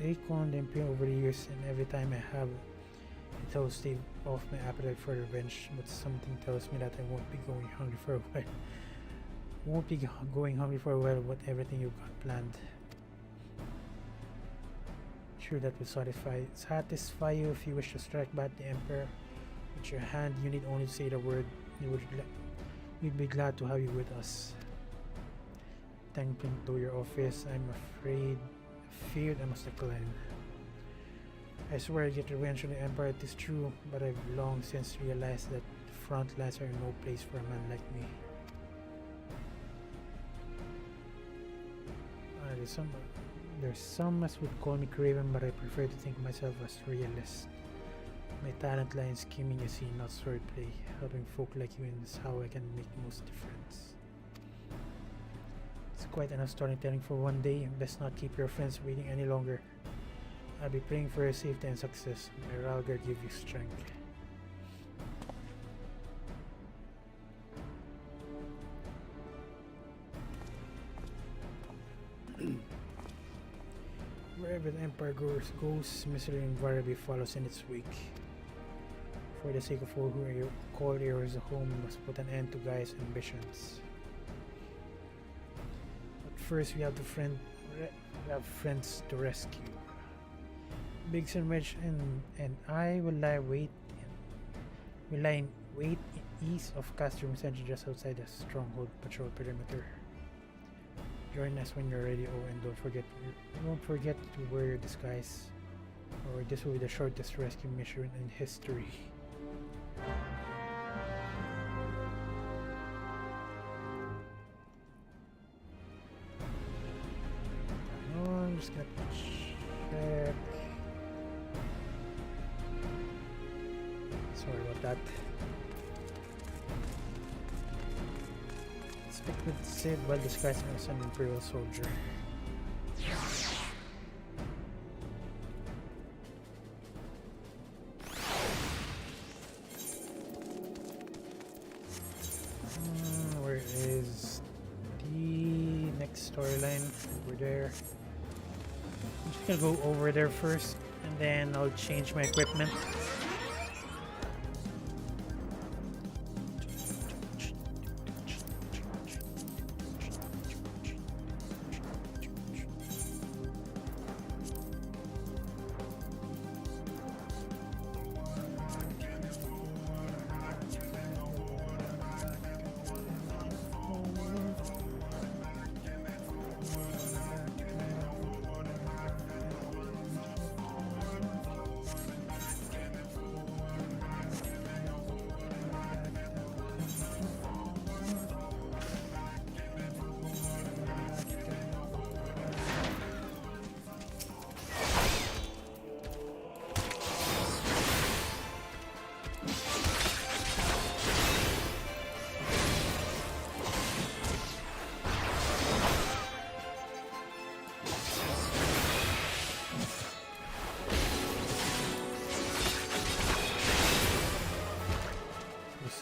acorn the Imperial over the years, and every time I have, it helps stave off my appetite for revenge, but something tells me that I won't be going hungry for a while. With everything you've got planned. Sure, that will satisfy you if you wish to strike back the Emperor with your hand. You need only say the word. We'd be glad to have you with us. Thanking to your office, feared I must decline. I swear I'd get revenge on the Empire, it is true, but I've long since realized that front lines are no place for a man like me. There's some as would call me craven, but I prefer to think of myself as realist. My talent lies in scheming, you see, not swordplay. Helping folk like you is how I can make most difference. It's quite enough storytelling for one day. Let's not keep your friends waiting any longer. I'll be praying for your safety and success. May Ralgar give you strength. Wherever the Empire goes, misery invariably follows in its wake. For the sake of all who call yours a home, we must put an end to Gaia's ambitions. But first, we have friends to rescue. Biggs and Wedge and I will lie in wait east of Castrum Century, just outside the stronghold patrol perimeter. Join us when you're ready. Oh, and don't forget to wear your disguise, or this will be the shortest rescue mission in history. No, I'm just gonna check. Sorry about that. Speak with Sid while disguising as an Imperial soldier. Where is the next storyline? Over there. I'm just gonna go over there first, and then I'll change my equipment.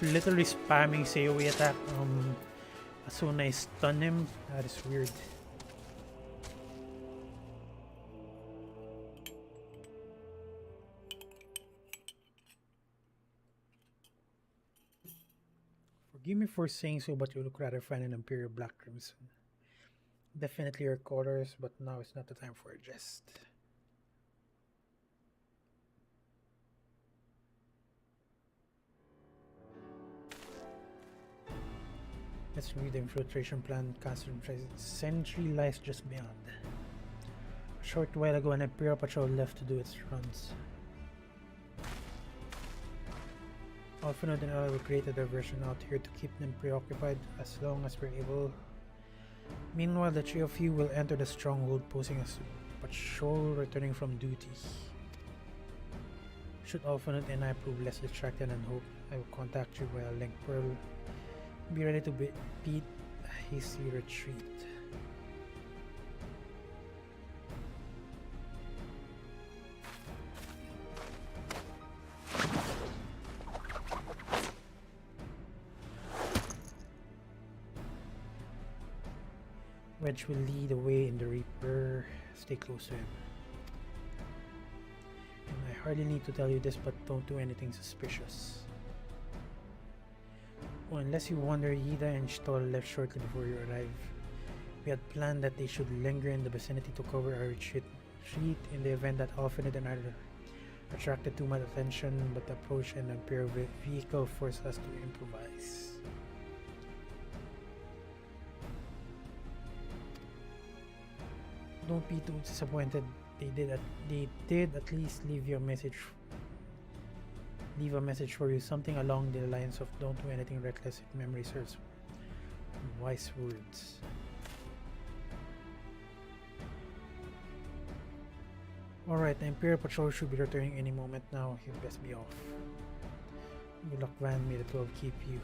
Literally spamming AoE attack as soon as I stun him. That is weird. Forgive me for saying so, but you look rather fine in Imperial Black Crimson. Definitely your colors, but now is not the time for a jest. Let's read the infiltration plan. Castrum Century lies just beyond. A short while ago, an Imperial patrol left to do its runs. Alphanode and I will create a diversion out here to keep them preoccupied as long as we're able. Meanwhile, the three of you will enter the stronghold, posing as a patrol returning from duty. Should Alphanode and I prove less distracted and hope, I will contact you via Link Pearl. Be ready to beat a hasty retreat. Wedge will lead the way in the Reaper. Stay close to him. And I hardly need to tell you this, but don't do anything suspicious. Oh, unless you wonder, Yida and Stoll left shortly before you arrive. We had planned that they should linger in the vicinity to cover our retreat in the event that Alphanid and I attracted too much attention, but the approach and Imperial vehicle forced us to improvise. Don't be too disappointed. They did at least leave you a message. Leave a message for you, something along the lines of "Don't do anything reckless if memory serves." Wise words. Alright, the Imperial Patrol should be returning any moment now. You best be off. Good luck, Van. May the 12 keep you.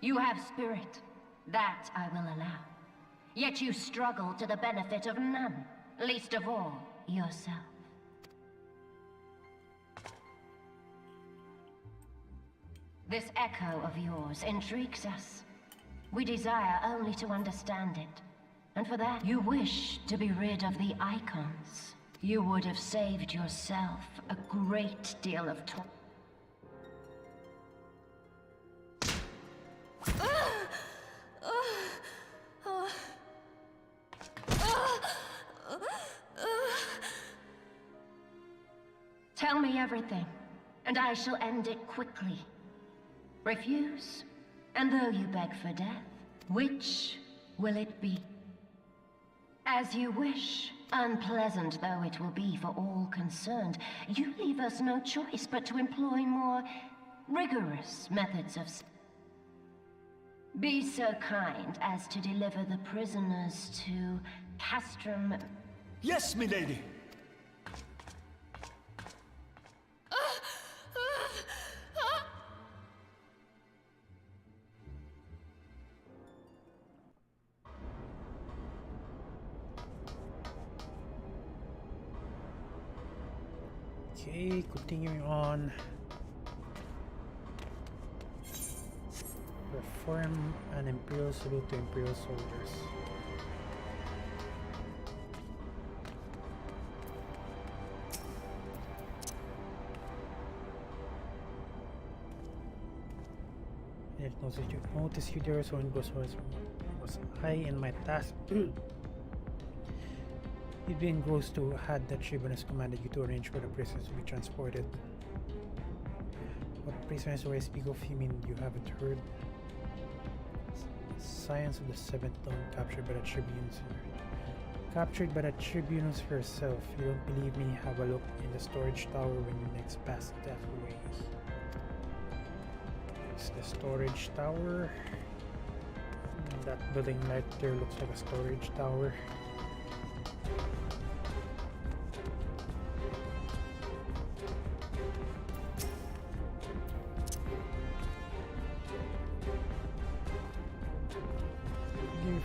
You have spirit. That I will allow. Yet you struggle to the benefit of none, least of all, yourself. This echo of yours intrigues us. We desire only to understand it. And for that, you wish to be rid of the icons. You would have saved yourself a great deal of time. Tell me everything, and I shall end it quickly. Refuse, and though you beg for death, which will it be? As you wish. Unpleasant though it will be for all concerned, you leave us no choice but to employ more rigorous methods of... Be so kind as to deliver the prisoners to Castrum... Yes, milady! Okay, continuing on. Perform an Imperial salute to Imperial soldiers. It notice you there, so it was high in my task. You'd be engrossed to had that Tribunus commanded you to arrange for the prisoners to be transported. What prisoners do I speak of? You mean you haven't heard? Science of the Seventh Dawn captured by the Tribunes. Captured by the Tribunus herself. You don't believe me? Have a look in the storage tower when you next pass that way. It's the storage tower. That building right there looks like a storage tower.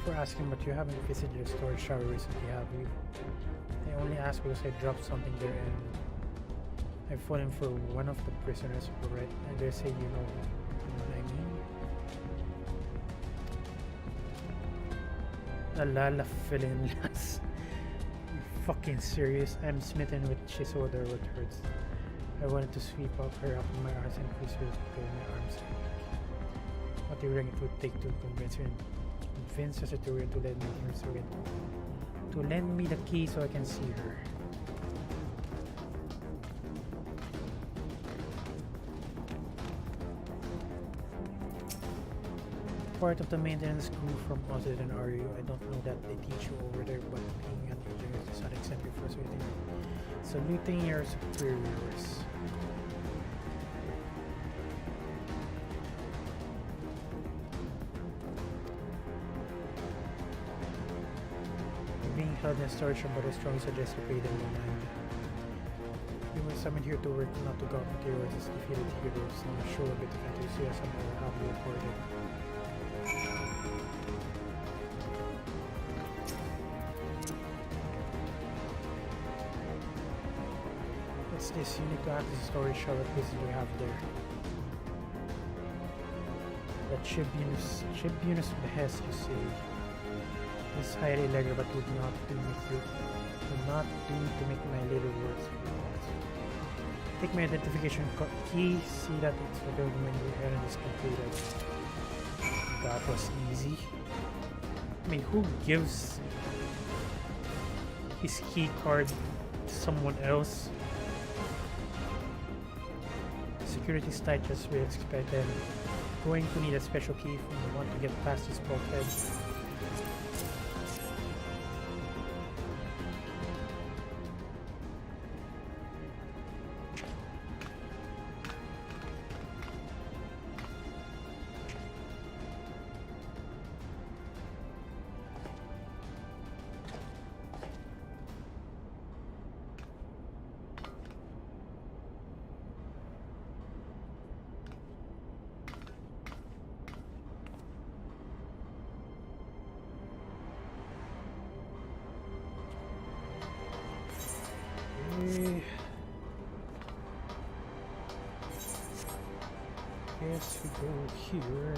For asking, but you haven't visited the storage tower recently, have you? I only asked because I dropped something there and I've fallen for one of the prisoners for it, and they say you know what I mean? Alala filling lass. You fucking serious? I'm smitten with Chisoda what hurts. I wanted to sweep up her up in my arms and increase her to my arms. What do you reckon it would take to convince her? Convince the Centurion to lend me the key so I can see her. Part of the maintenance crew from other than are you? I don't know that they teach you over there, but being an engineer is not exempt for saluting your superiors. Being held in storage room, but I strongly suggest you pay them no mind. You were summoned here to work, not to got materials as defeated heroes. I'm sure a bit of enthusiasm will have you reported. What's this? You need to access the storage shower. What business do you have there? The Tribunus behest, you say. This is highly illegal, but would not do to make my little works. Take my identification key. See that it's revealed when your errand is completed. That was easy. I mean, who gives his key card to someone else? Security is tight as we expected. Going to need a special key if we want to get past this bulkhead. Guess we go here.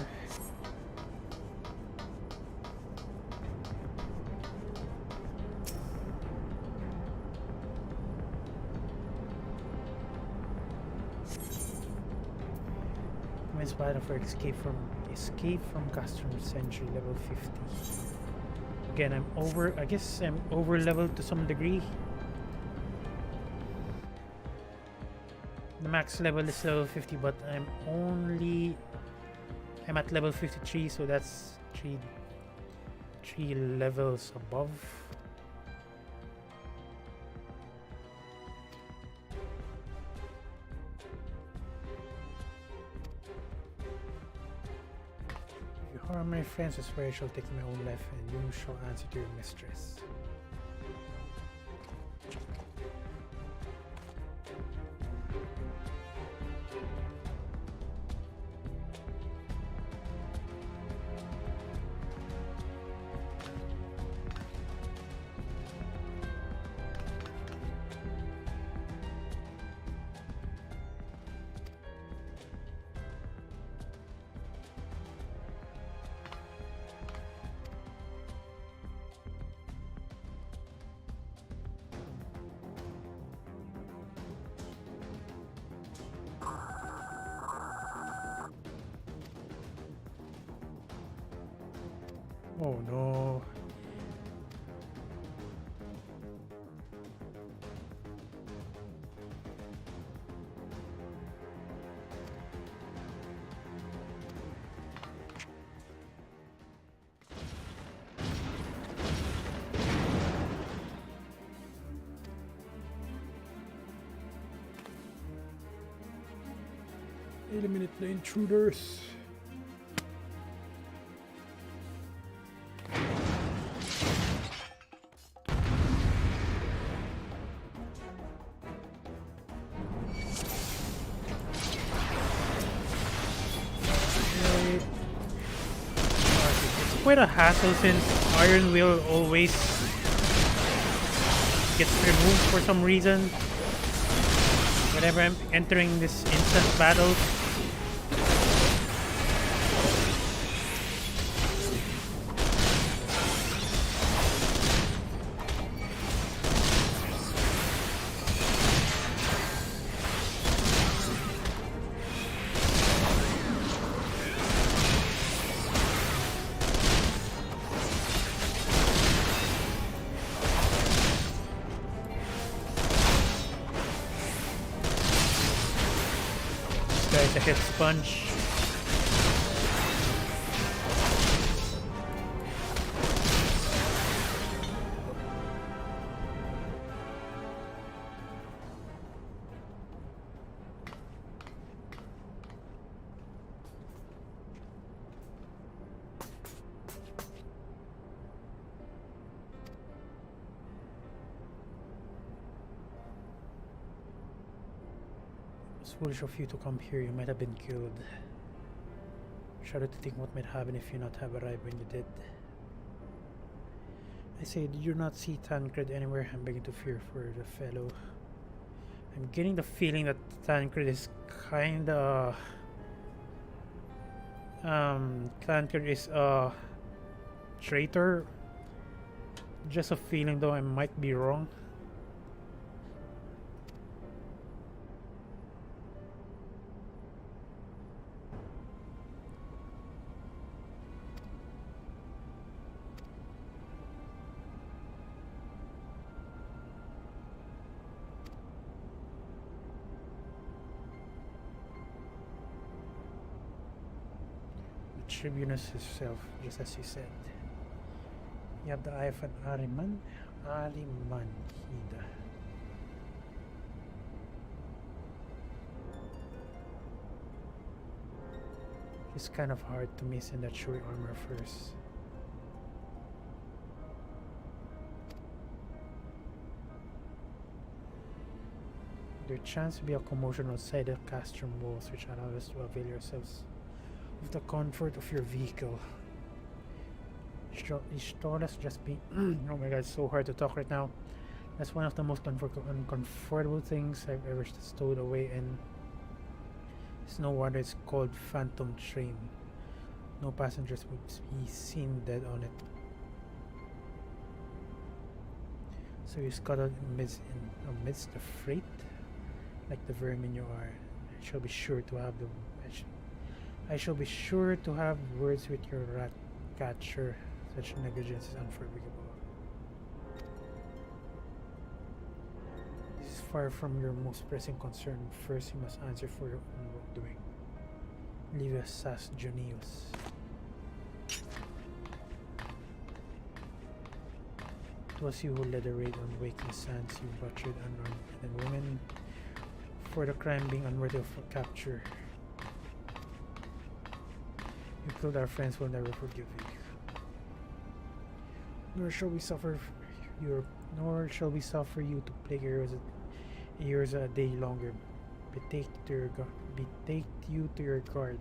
Miss Battle for escape from customer century level 50. Again, I guess I'm over leveled to some degree. The max level is level 50, but I'm at level 53, so that's three levels above. If you harm my friends, I swear I shall take my own life, and you shall answer to your mistress. Oh no. Eliminate the intruders. Quite a hassle since Iron Will always gets removed for some reason whenever I'm entering this instant battle. Guy's a hit sponge. It's foolish of you to come here. You might have been killed. Shudder to think what might happen if you not have arrived when you did. I say, did you not see Tancred anywhere? I'm beginning to fear for the fellow. I'm getting the feeling that Tancred is kinda... Tancred is a traitor. Just a feeling though, I might be wrong. Tribunus himself, just as you said. You have the eye of an Ariman. Arimanida. It's kind of hard to miss in that short armor first. There chance to be a commotion outside the castrum walls, which allow us to avail yourselves of the comfort of your vehicle. Stolas just be oh my god, it's so hard to talk right now. That's one of the most uncomfortable things I've ever stowed away in. It's no wonder it's called Phantom Train. No passengers would be seen dead on it. So you scuttled amidst the freight, like the vermin you are. I shall be sure to have words with your rat catcher. Such negligence is unforgivable. This is far from your most pressing concern. First, you must answer for your own wrongdoing. Livius Sas Junius. It was you who led the raid on Waking Sands. You butchered unarmed men and women for the crime being unworthy of capture. You killed our friends, will never forgive you. Nor shall we suffer you to plague years a day longer. Betake you to your guard.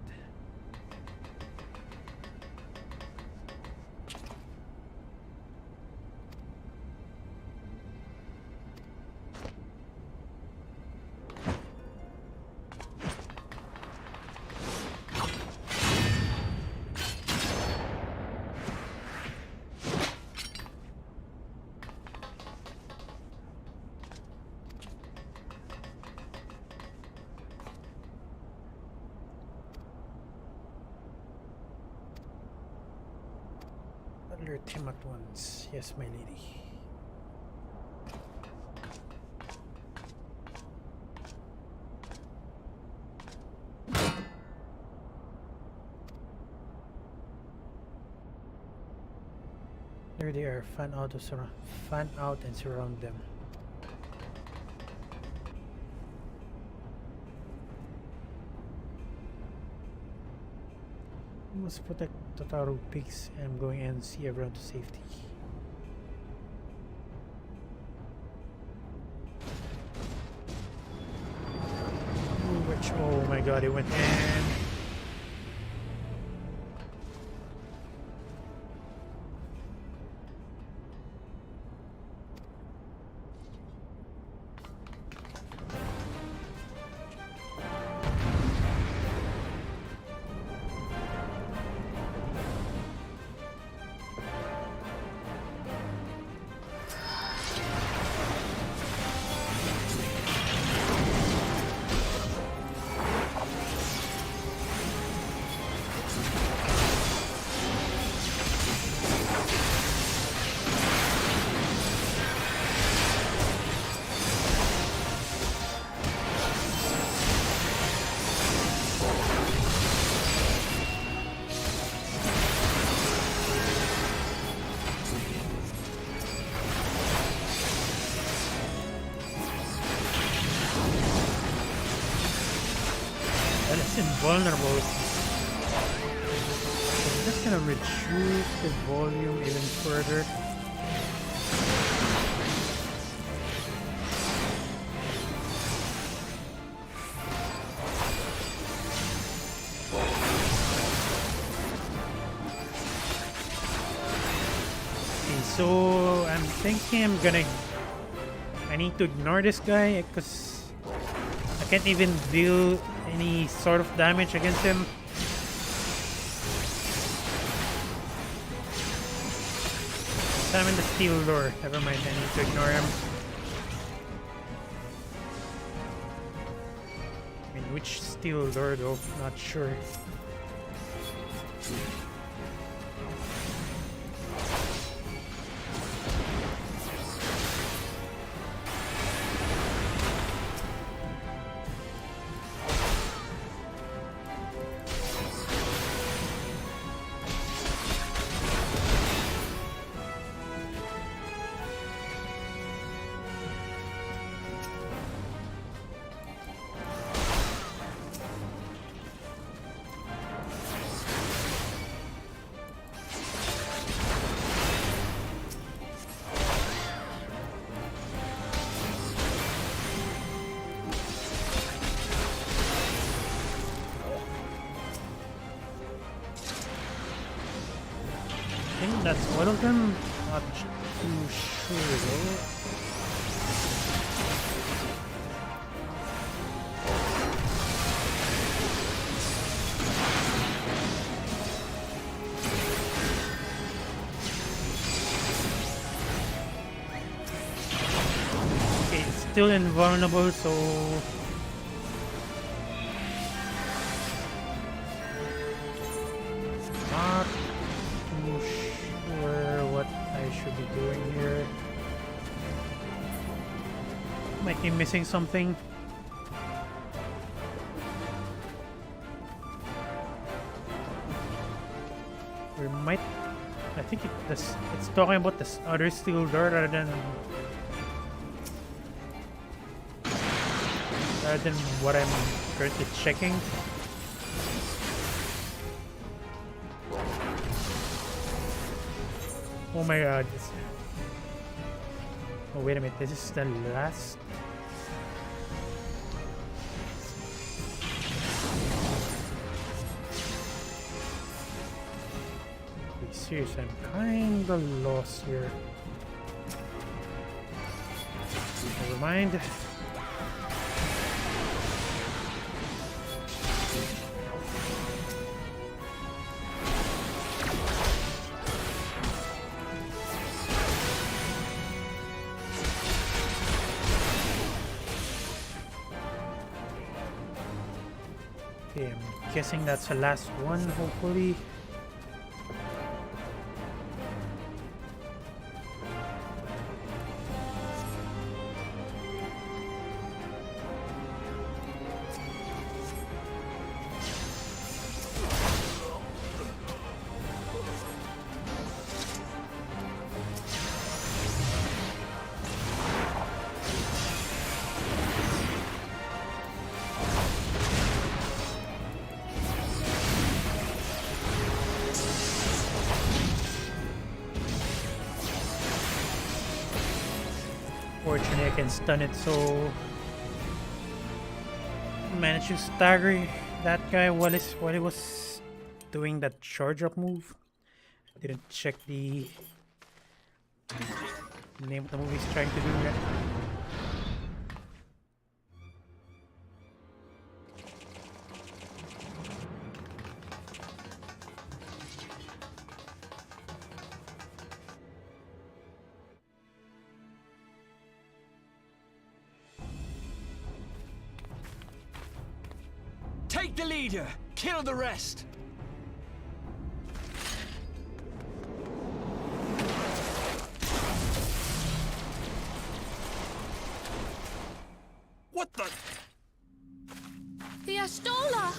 Alert him at once. Yes, my lady. There they are. Fan out and surround them. We must protect Tataru pigs. I'm going and see everyone to safety. Oh my god, it went in. Invulnerable. I'm just gonna reduce the volume even further. Okay, so I'm thinking I need to ignore this guy because I can't even deal any sort of damage against him. Summon the Steel Lure. Never mind, I need to ignore him. I mean, which Steel Lure though? Not sure. I think that's one of them. Not too sure though. Okay, it's still invulnerable, so not too sure what I should be doing here. Might be missing something. We might. I think it's talking about this other steel door rather than what I'm currently checking. Oh my god. Oh wait a minute, this is the last. Wait, seriously, I'm kinda lost here. Never mind. Okay, I'm guessing that's the last one, hopefully. Fortunately, I can stun it, so managed to stagger that guy while he was doing that charge up move. Didn't check the name of the move he's trying to do yet. Take the leader, kill the rest. What the? The Astola!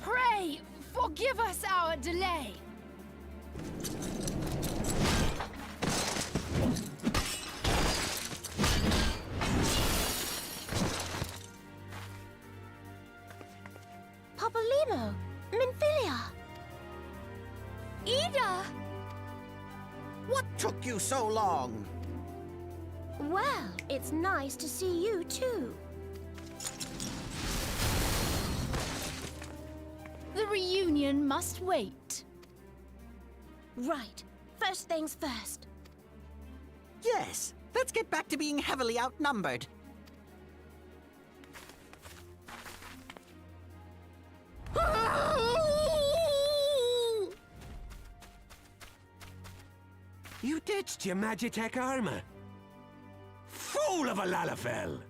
Pray, forgive us our delay. Papolimo, Minfilia. Ida! What took you so long? Well, it's nice to see you too. The reunion must wait. Right. First things first. Yes, let's get back to being heavily outnumbered. You ditched your Magitech armor. Fool of a Lalafell!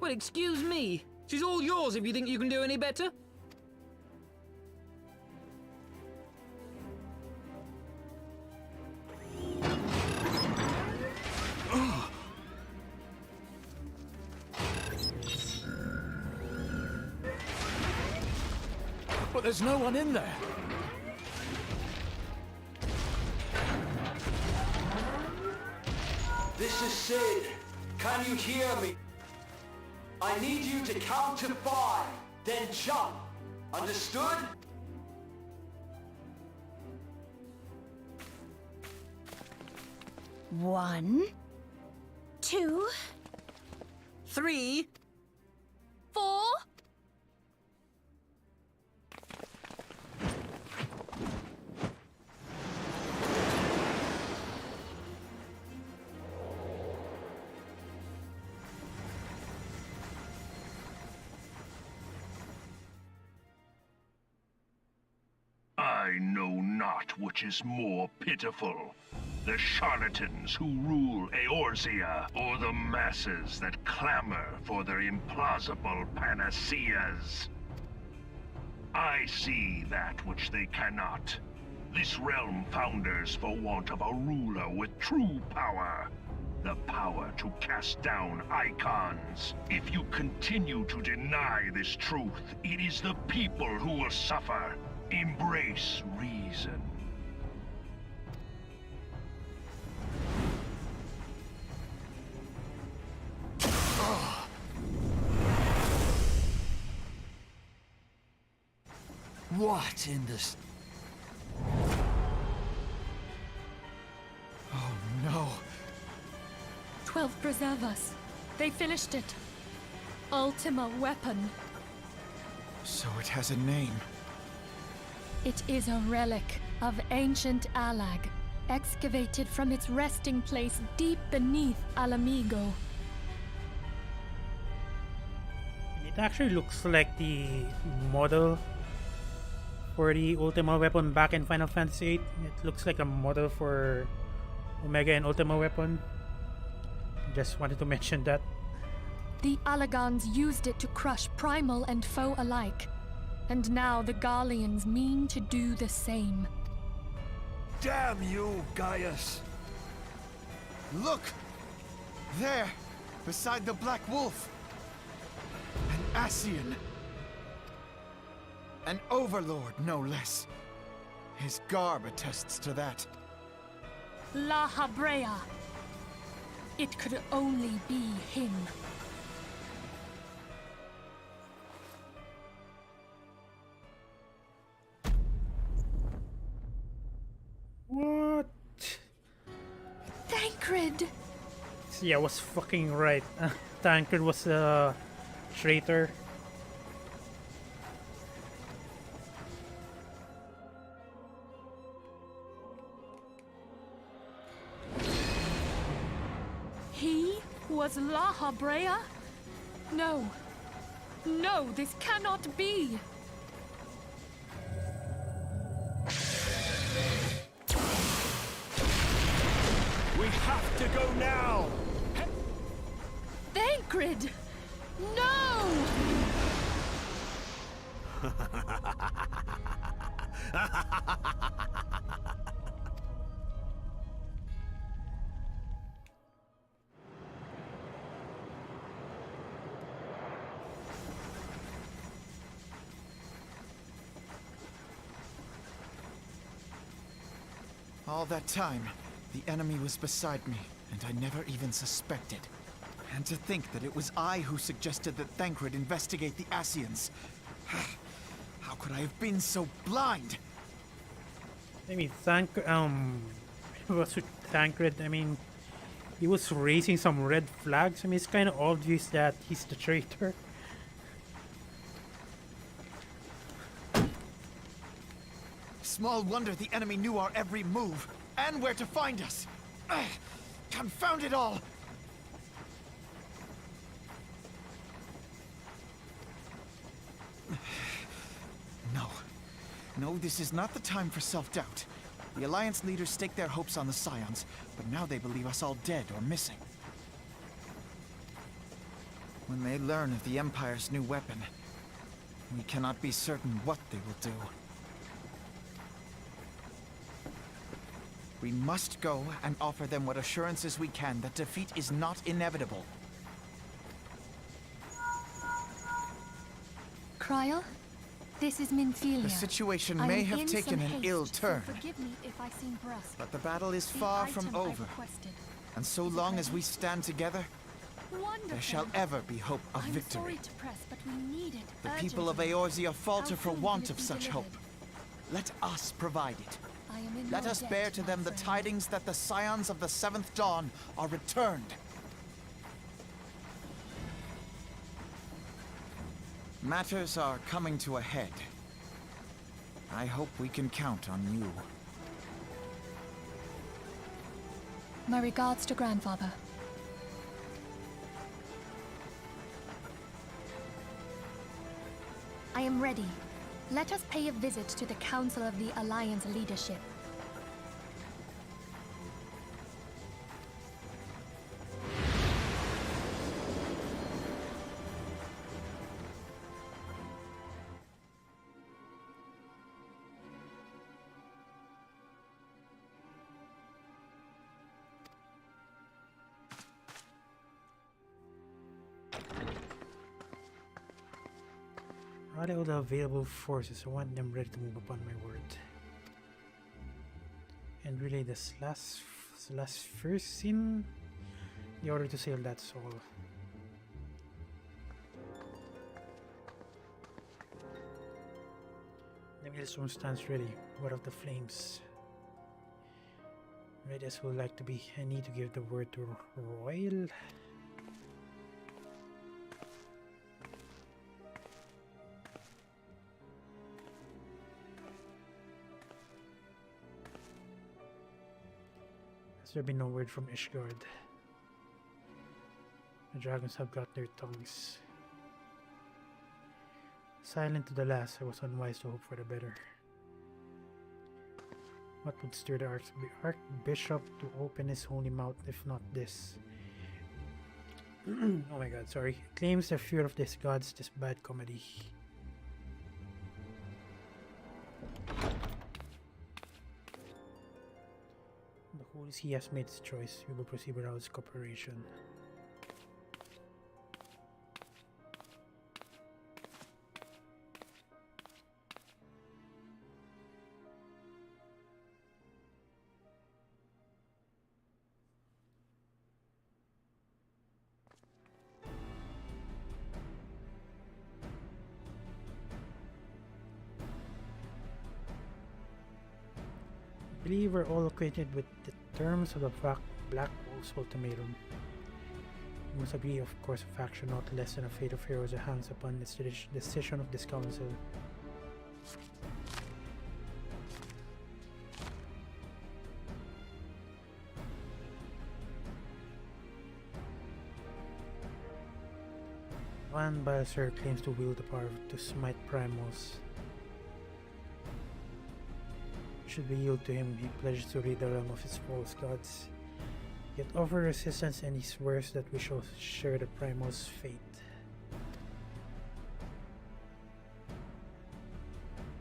Well, excuse me. She's all yours if you think you can do any better. But there's no one in there. This is Sid. Can you hear me? I need you to count to 5, then jump. Understood? One, 2, 3. 4. I know not which is more pitiful, the charlatans who rule Eorzea, or the masses that clamor for their implausible panaceas. I see that which they cannot. This realm founders for want of a ruler with true power. The power to cast down icons. If you continue to deny this truth, it is the people who will suffer. Embrace reason. What in this? Oh no. 12 preserve us. They finished it. Ultima weapon. So it has a name. It is a relic of ancient Alag, excavated from its resting place deep beneath Alamigo. It actually looks like the model for the Ultima weapon back in Final Fantasy VIII. It looks like a model for Omega and Ultima weapon. Just wanted to mention that. The Alagans used it to crush primal and foe alike. And now the Garleans mean to do the same. Damn you, Gaius! Look! There! Beside the Black Wolf! An Ascian! An Overlord, no less. His garb attests to that. La Habrea. It could only be him. What? Thancred! See, I was fucking right. Tancred was a traitor. He was La Habrea? No. No, this cannot be. We have to go now! Thancred! No! All that time, the enemy was beside me, and I never even suspected. And to think that it was I who suggested that Thancred investigate the Ascians. How could I have been so blind? I mean, was with Tancred. I mean, he was raising some red flags. I mean, it's kind of obvious that he's the traitor. Small wonder the enemy knew our every move, and where to find us. Confound it all! No. No, this is not the time for self-doubt. The Alliance leaders staked their hopes on the Scions, but now they believe us all dead or missing. When they learn of the Empire's new weapon, we cannot be certain what they will do. We must go and offer them what assurances we can that defeat is not inevitable. Cryle, this is Minfilia. The situation I may am have in taken some an haste, ill so turn, forgive me if I seem brusque. but the battle is The far from item I over. requested. And so Is it long as ready? we stand together, Wonderful. there shall ever be hope of I'm victory. sorry to press, but we need it. The people of urgently. Eorzea falter How for soon want will of it be such delivered? hope. Let us provide it. I am in Let your us debt, bear to my them the friend. tidings that the Scions of the Seventh Dawn are returned. Matters are coming to a head. I hope we can count on you. My regards to grandfather. I am ready. Let us pay a visit to the Council of the Alliance leadership. Rally all the available forces. I want them ready to move upon my word. And relay this last first scene. The order to sail, that's all. The Millstone stands ready. What of the flames? Ready as would like to be. I need to give the word to Royal. Has there been no word from Ishgard? The dragons have got their tongues. Silent to the last, I was unwise to hope for the better. What would stir the Archbishop to open his holy mouth if not this? Oh my god, sorry. Claims the fear of these gods, this bad comedy. The Holy See has made its choice. We will proceed without its cooperation. I believe we're all acquainted with the terms of the Black Wolf's ultimatum. We must agree, of course, of action not less than a fate of heroes that hangs upon this decision of this council. One Balser claims to wield the power to smite primals. Should we yield to him, he pledges to rid the realm of its false gods. Yet offer resistance and he swears that we shall share the primal's fate.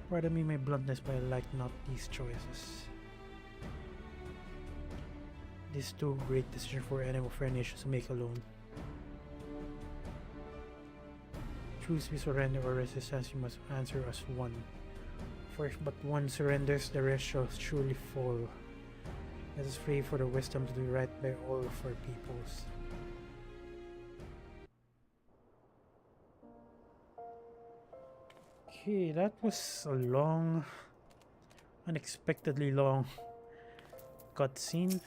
Pardon me my bluntness, but I like not these choices. This is too great decision for any of our nations to make alone. Choose we surrender or resistance, you must answer as one. For if but one surrenders, the rest shall surely fall. Let us pray for the wisdom to do right by all of our peoples. Okay, that was a long, unexpectedly long cutscene.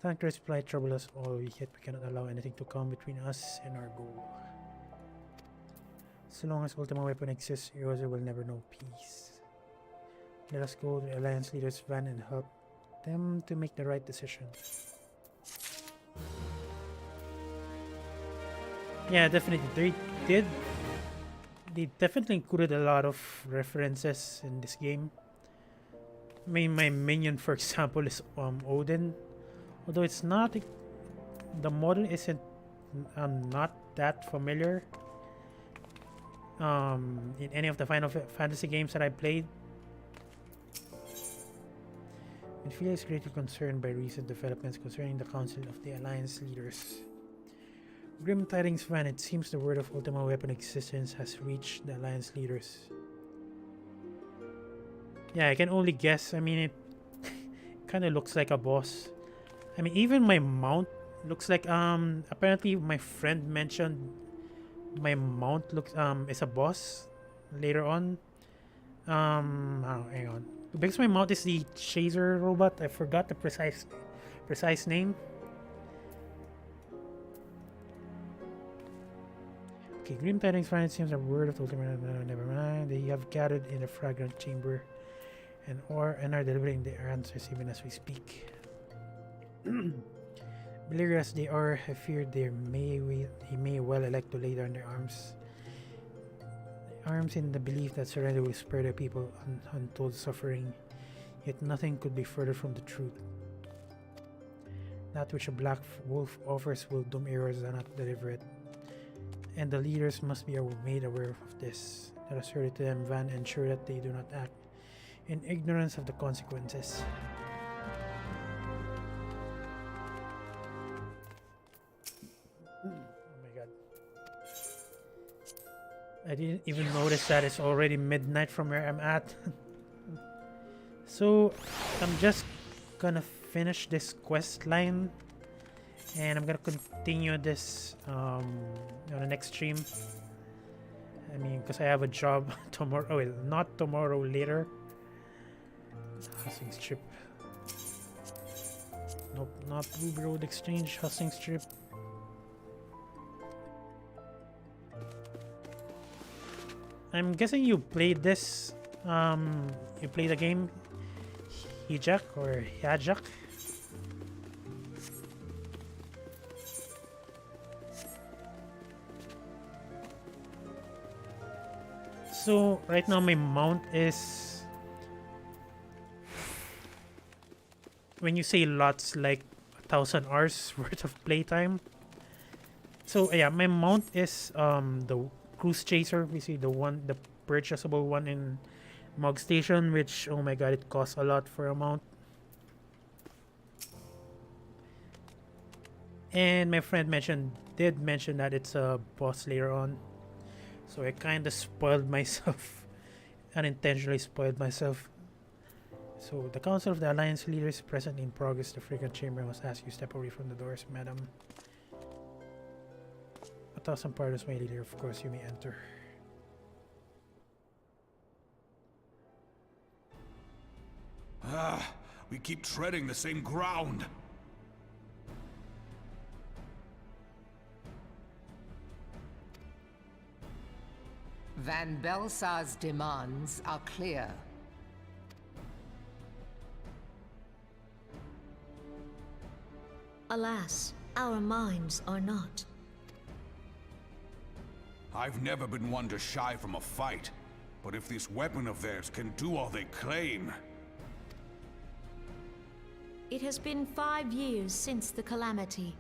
Thancred's plight troubles us all, yet we cannot allow anything to come between us and our goal. So long as Ultima Weapon exists, Eorzea will never know peace. Let us go to the Alliance leaders' van and help them to make the right decision. Yeah, definitely. They definitely included a lot of references in this game. my minion, for example, is Odin. Although it's not, the model isn't not that familiar in any of the Final Fantasy games that I played. It feels greatly concerned by recent developments concerning the Council of the Alliance leaders. Grim tidings, Van. It seems the word of Ultima Weapon existence has reached the Alliance leaders. Yeah, I can only guess. I mean, it kind of looks like a boss. I mean, even my mount looks like apparently my friend mentioned my mount looks is a boss later on. Oh, hang on. Because my mount is the chaser robot, I forgot the precise name. Okay, Grim Tidings finally seems a word of ultimate. Never mind. They have gathered in the fragrant chamber and are delivering their answers even as we speak. Beleaguered as they are, I fear they may well elect to lay down their arms. Arms in the belief that surrender will spare the people untold suffering. Yet nothing could be further from the truth. That which a black wolf offers will doom heroes that not deliver it. And the leaders must be made aware of this. Let us hurry to them, Van, and ensure that they do not act in ignorance of the consequences. Oh my god. I didn't even notice that it's already midnight from where I'm at. So, I'm just gonna finish this quest line. And I'm gonna continue this on the next stream. I mean, because I have a job tomorrow. Oh, well, not tomorrow, later. Hustling strip. Nope, not Ruby Road Exchange. Hustling strip. I'm guessing you played this. You played the game Hijak or Hajak. So right now my mount is, when you say lots, like 1,000 hours worth of playtime. So yeah, my mount is the Cruise Chaser. We see the purchasable one in Mog Station, which, oh my god, it costs a lot for a mount. And my friend did mention that it's a boss later on. So I kind of spoiled myself, unintentionally spoiled myself. So the Council of the Alliance leaders present in progress. The frequent chamber must ask you step away from the doors, madam. 1,000 pardons, my leader. Of course, you may enter. Ah, we keep treading the same ground. Van Belsar's demands are clear. Alas, our minds are not. I've never been one to shy from a fight, but if this weapon of theirs can do all they claim... It has been 5 years since the calamity,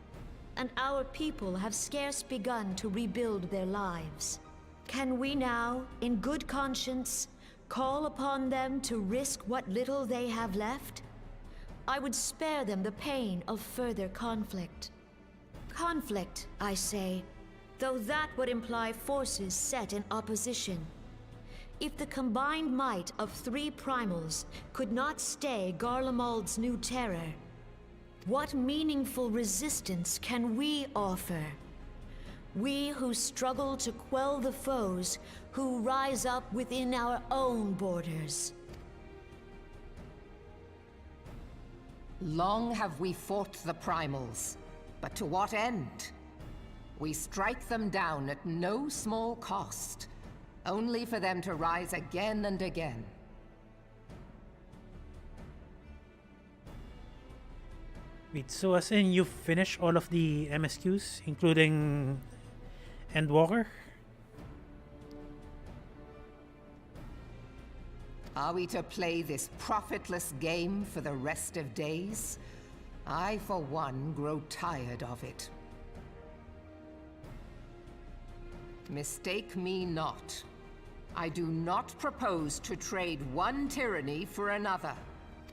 and our people have scarce begun to rebuild their lives. Can we now, in good conscience, call upon them to risk what little they have left? I would spare them the pain of further conflict. Conflict, I say, though that would imply forces set in opposition. If the combined might of 3 primals could not stay Garlemald's new terror, what meaningful resistance can we offer? We who struggle to quell the foes who rise up within our own borders. Long have we fought the primals, but to what end? We strike them down at no small cost, only for them to rise again and again. Wait, so as in you finish all of the MSQs, including Endwalker? Are we to play this profitless game for the rest of days? I, for one, grow tired of it. Mistake me not. I do not propose to trade one tyranny for another.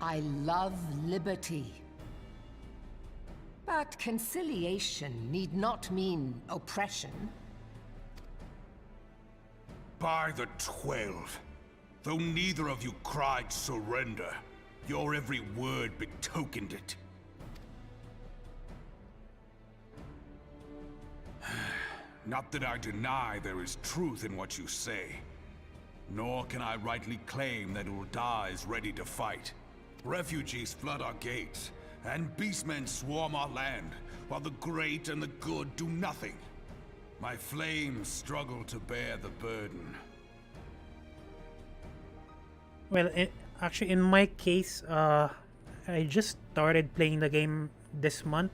I love liberty. But conciliation need not mean oppression. By the 12, though neither of you cried surrender, your every word betokened it. Not that I deny there is truth in what you say, nor can I rightly claim that Ul'dah is ready to fight. Refugees flood our gates, and beastmen swarm our land, while the great and the good do nothing. My flames struggle to bear the burden. Well, actually, in my case, I just started playing the game this month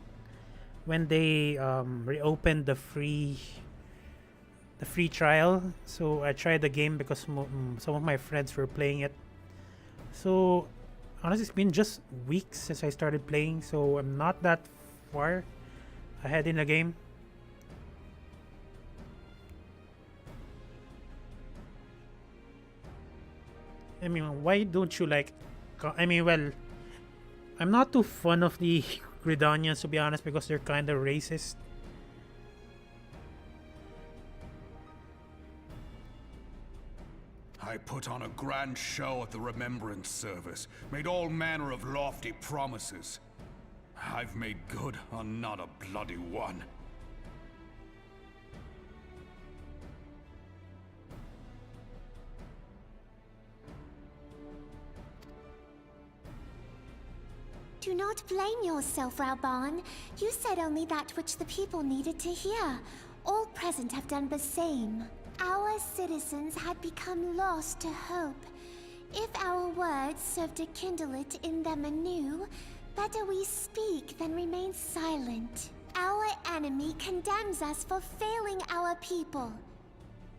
when they reopened the free trial. So I tried the game because some of my friends were playing it. So honestly, it's been just weeks since I started playing, so I'm not that far ahead in the game. I mean, why don't you like... I mean, well, I'm not too fond of the Gridanians, to be honest, because they're kind of racist. I put on a grand show at the Remembrance Service, made all manner of lofty promises. I've made good on not a bloody one. Do not blame yourself, Rauban. You said only that which the people needed to hear. All present have done the same. Our citizens had become lost to hope. If our words serve to kindle it in them anew, better we speak than remain silent. Our enemy condemns us for failing our people.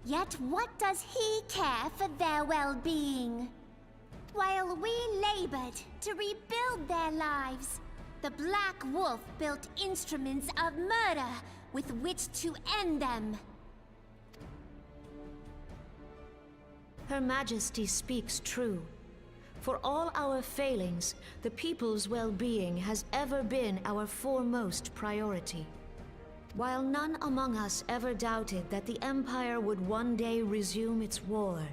Yet what does he care for their well-being? While we labored to rebuild their lives, the Black Wolf built instruments of murder with which to end them. Her Majesty speaks true. For all our failings, the people's well-being has ever been our foremost priority. While none among us ever doubted that the Empire would one day resume its war,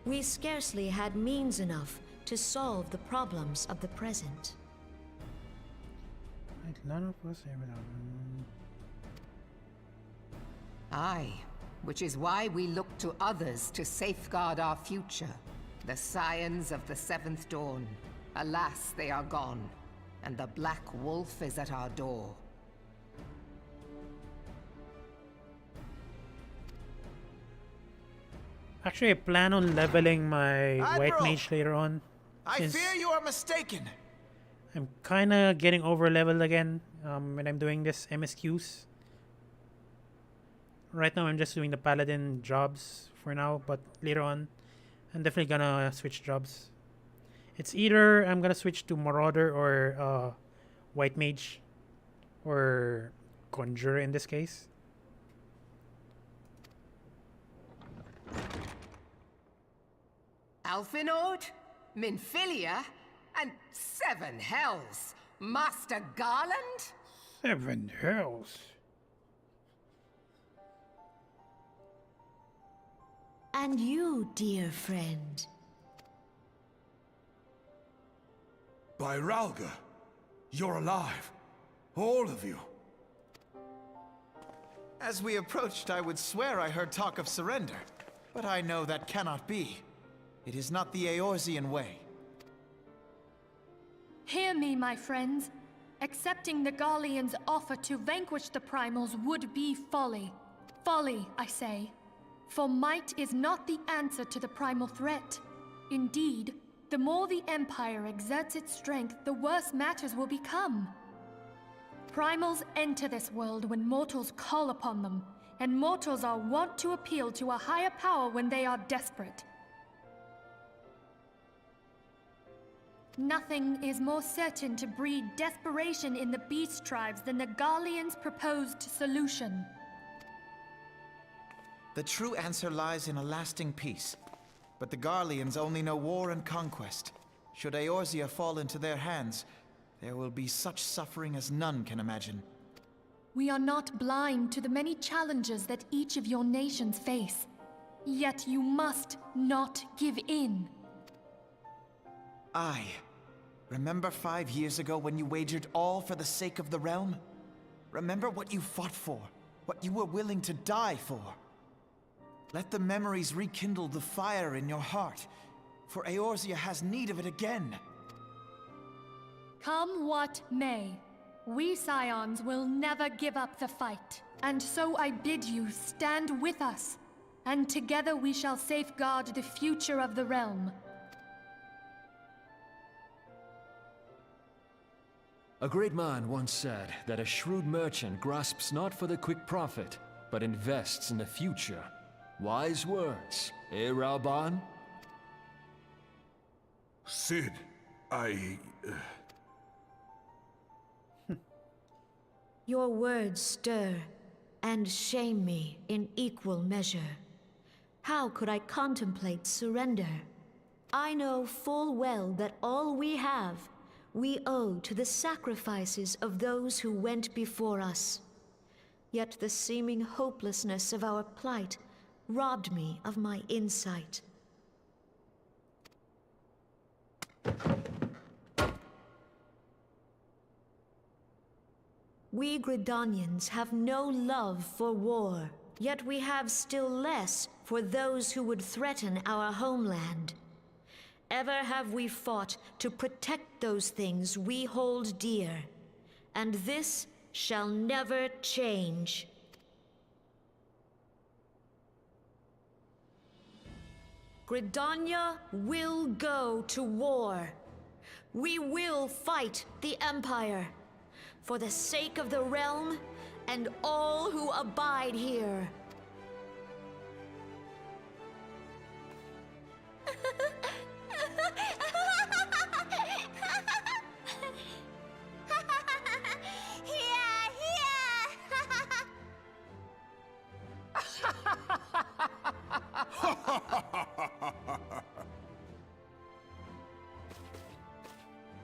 we scarcely had means enough to solve the problems of the present. None of us ever done. Aye, which is why we look to others to safeguard our future. The Scions of the Seventh Dawn. Alas, they are gone, and the Black Wolf is at our door. Actually, I plan on leveling my White Mage later on. I fear you are mistaken. I'm kinda getting over leveled again when I'm doing this MSQs. Right now I'm just doing the Paladin jobs for now, but later on I'm definitely gonna switch jobs. It's either I'm gonna switch to Marauder or White Mage or Conjurer in this case. Alphinord, Minfilia, and Seven Hells. Master Garland? 7 hells. And you, dear friend. By Ralga, you're alive. All of you. As we approached, I would swear I heard talk of surrender. But I know that cannot be. It is not the Eorzean way. Hear me, my friends. Accepting the Garleans' offer to vanquish the Primals would be folly. Folly, I say. For might is not the answer to the primal threat. Indeed, the more the Empire exerts its strength, the worse matters will become. Primals enter this world when mortals call upon them, and mortals are wont to appeal to a higher power when they are desperate. Nothing is more certain to breed desperation in the beast tribes than the Garleans' proposed solution. The true answer lies in a lasting peace. But the Garleans only know war and conquest. Should Eorzea fall into their hands, there will be such suffering as none can imagine. We are not blind to the many challenges that each of your nations face. Yet you must not give in. Remember 5 years ago when you wagered all for the sake of the realm? Remember what you fought for, what you were willing to die for. Let the memories rekindle the fire in your heart, for Eorzea has need of it again. Come what may, we Scions will never give up the fight. And so I bid you stand with us, and together we shall safeguard the future of the realm. A great man once said that a shrewd merchant grasps not for the quick profit, but invests in the future. Wise words, eh, Raoban? Sid, Your words stir and shame me in equal measure. How could I contemplate surrender? I know full well that all we have, we owe to the sacrifices of those who went before us. Yet the seeming hopelessness of our plight robbed me of my insight. We Gridanians have no love for war, yet we have still less for those who would threaten our homeland. Ever have we fought to protect those things we hold dear, and this shall never change. Gridania will go to war. We will fight the Empire for the sake of the realm and all who abide here.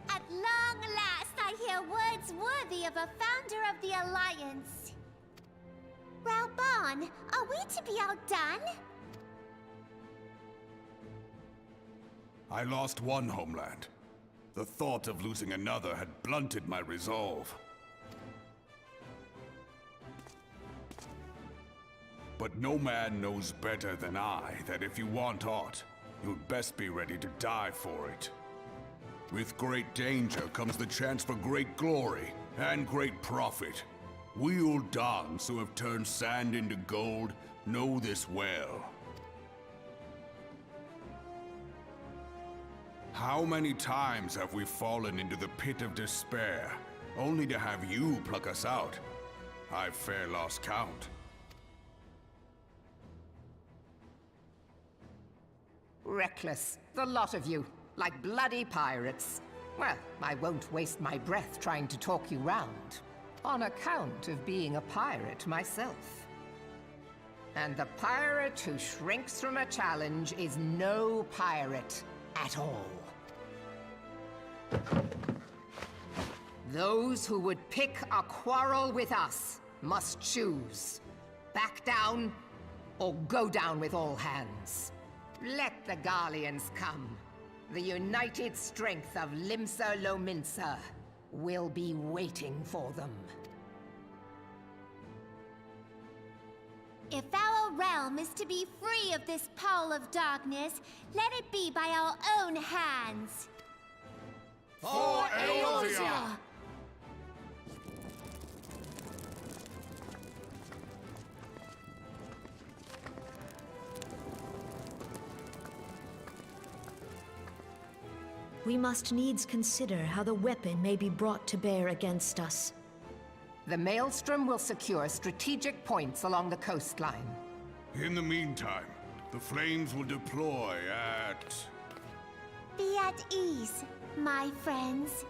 At long last, I hear words worthy of a founder of the Alliance. Raoban, are we to be outdone? I lost one homeland. The thought of losing another had blunted my resolve. But no man knows better than I that if you want aught, you'd best be ready to die for it. With great danger comes the chance for great glory and great profit. We Uldans who have turned sand into gold know this well. How many times have we fallen into the pit of despair, only to have you pluck us out? I've fair lost count. Reckless, the lot of you, like bloody pirates. Well, I won't waste my breath trying to talk you round, on account of being a pirate myself. And the pirate who shrinks from a challenge is no pirate at all. Those who would pick a quarrel with us must choose. Back down, or go down with all hands. Let the Garleans come. The united strength of Limsa Lominsa will be waiting for them. If our realm is to be free of this pall of darkness, let it be by our own hands. For Eorzea! We must needs consider how the weapon may be brought to bear against us. The Maelstrom will secure strategic points along the coastline. In the meantime, the flames will deploy at... Be at ease. My friends,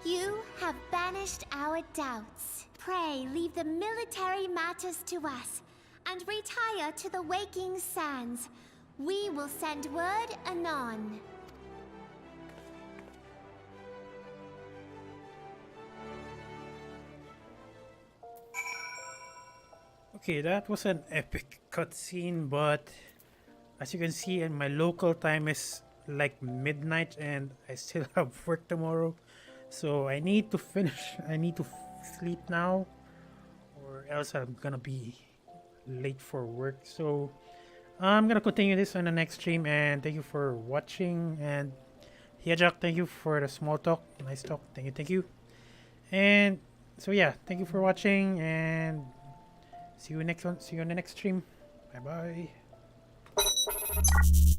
you have banished our doubts. Pray leave the military matters to us, and retire to the waking sands. We will send word anon. Okay, that was an epic cutscene, but as you can see, my local time is like midnight, and I still have work tomorrow. So I need to finish. I need to sleep now, or else I'm gonna be late for work. So I'm gonna continue this on the next stream, and thank you for watching. And yeah, Jack, thank you for the small talk, nice talk. Thank you. And so yeah, thank you for watching, and see you next one. See you on the next stream. Bye bye.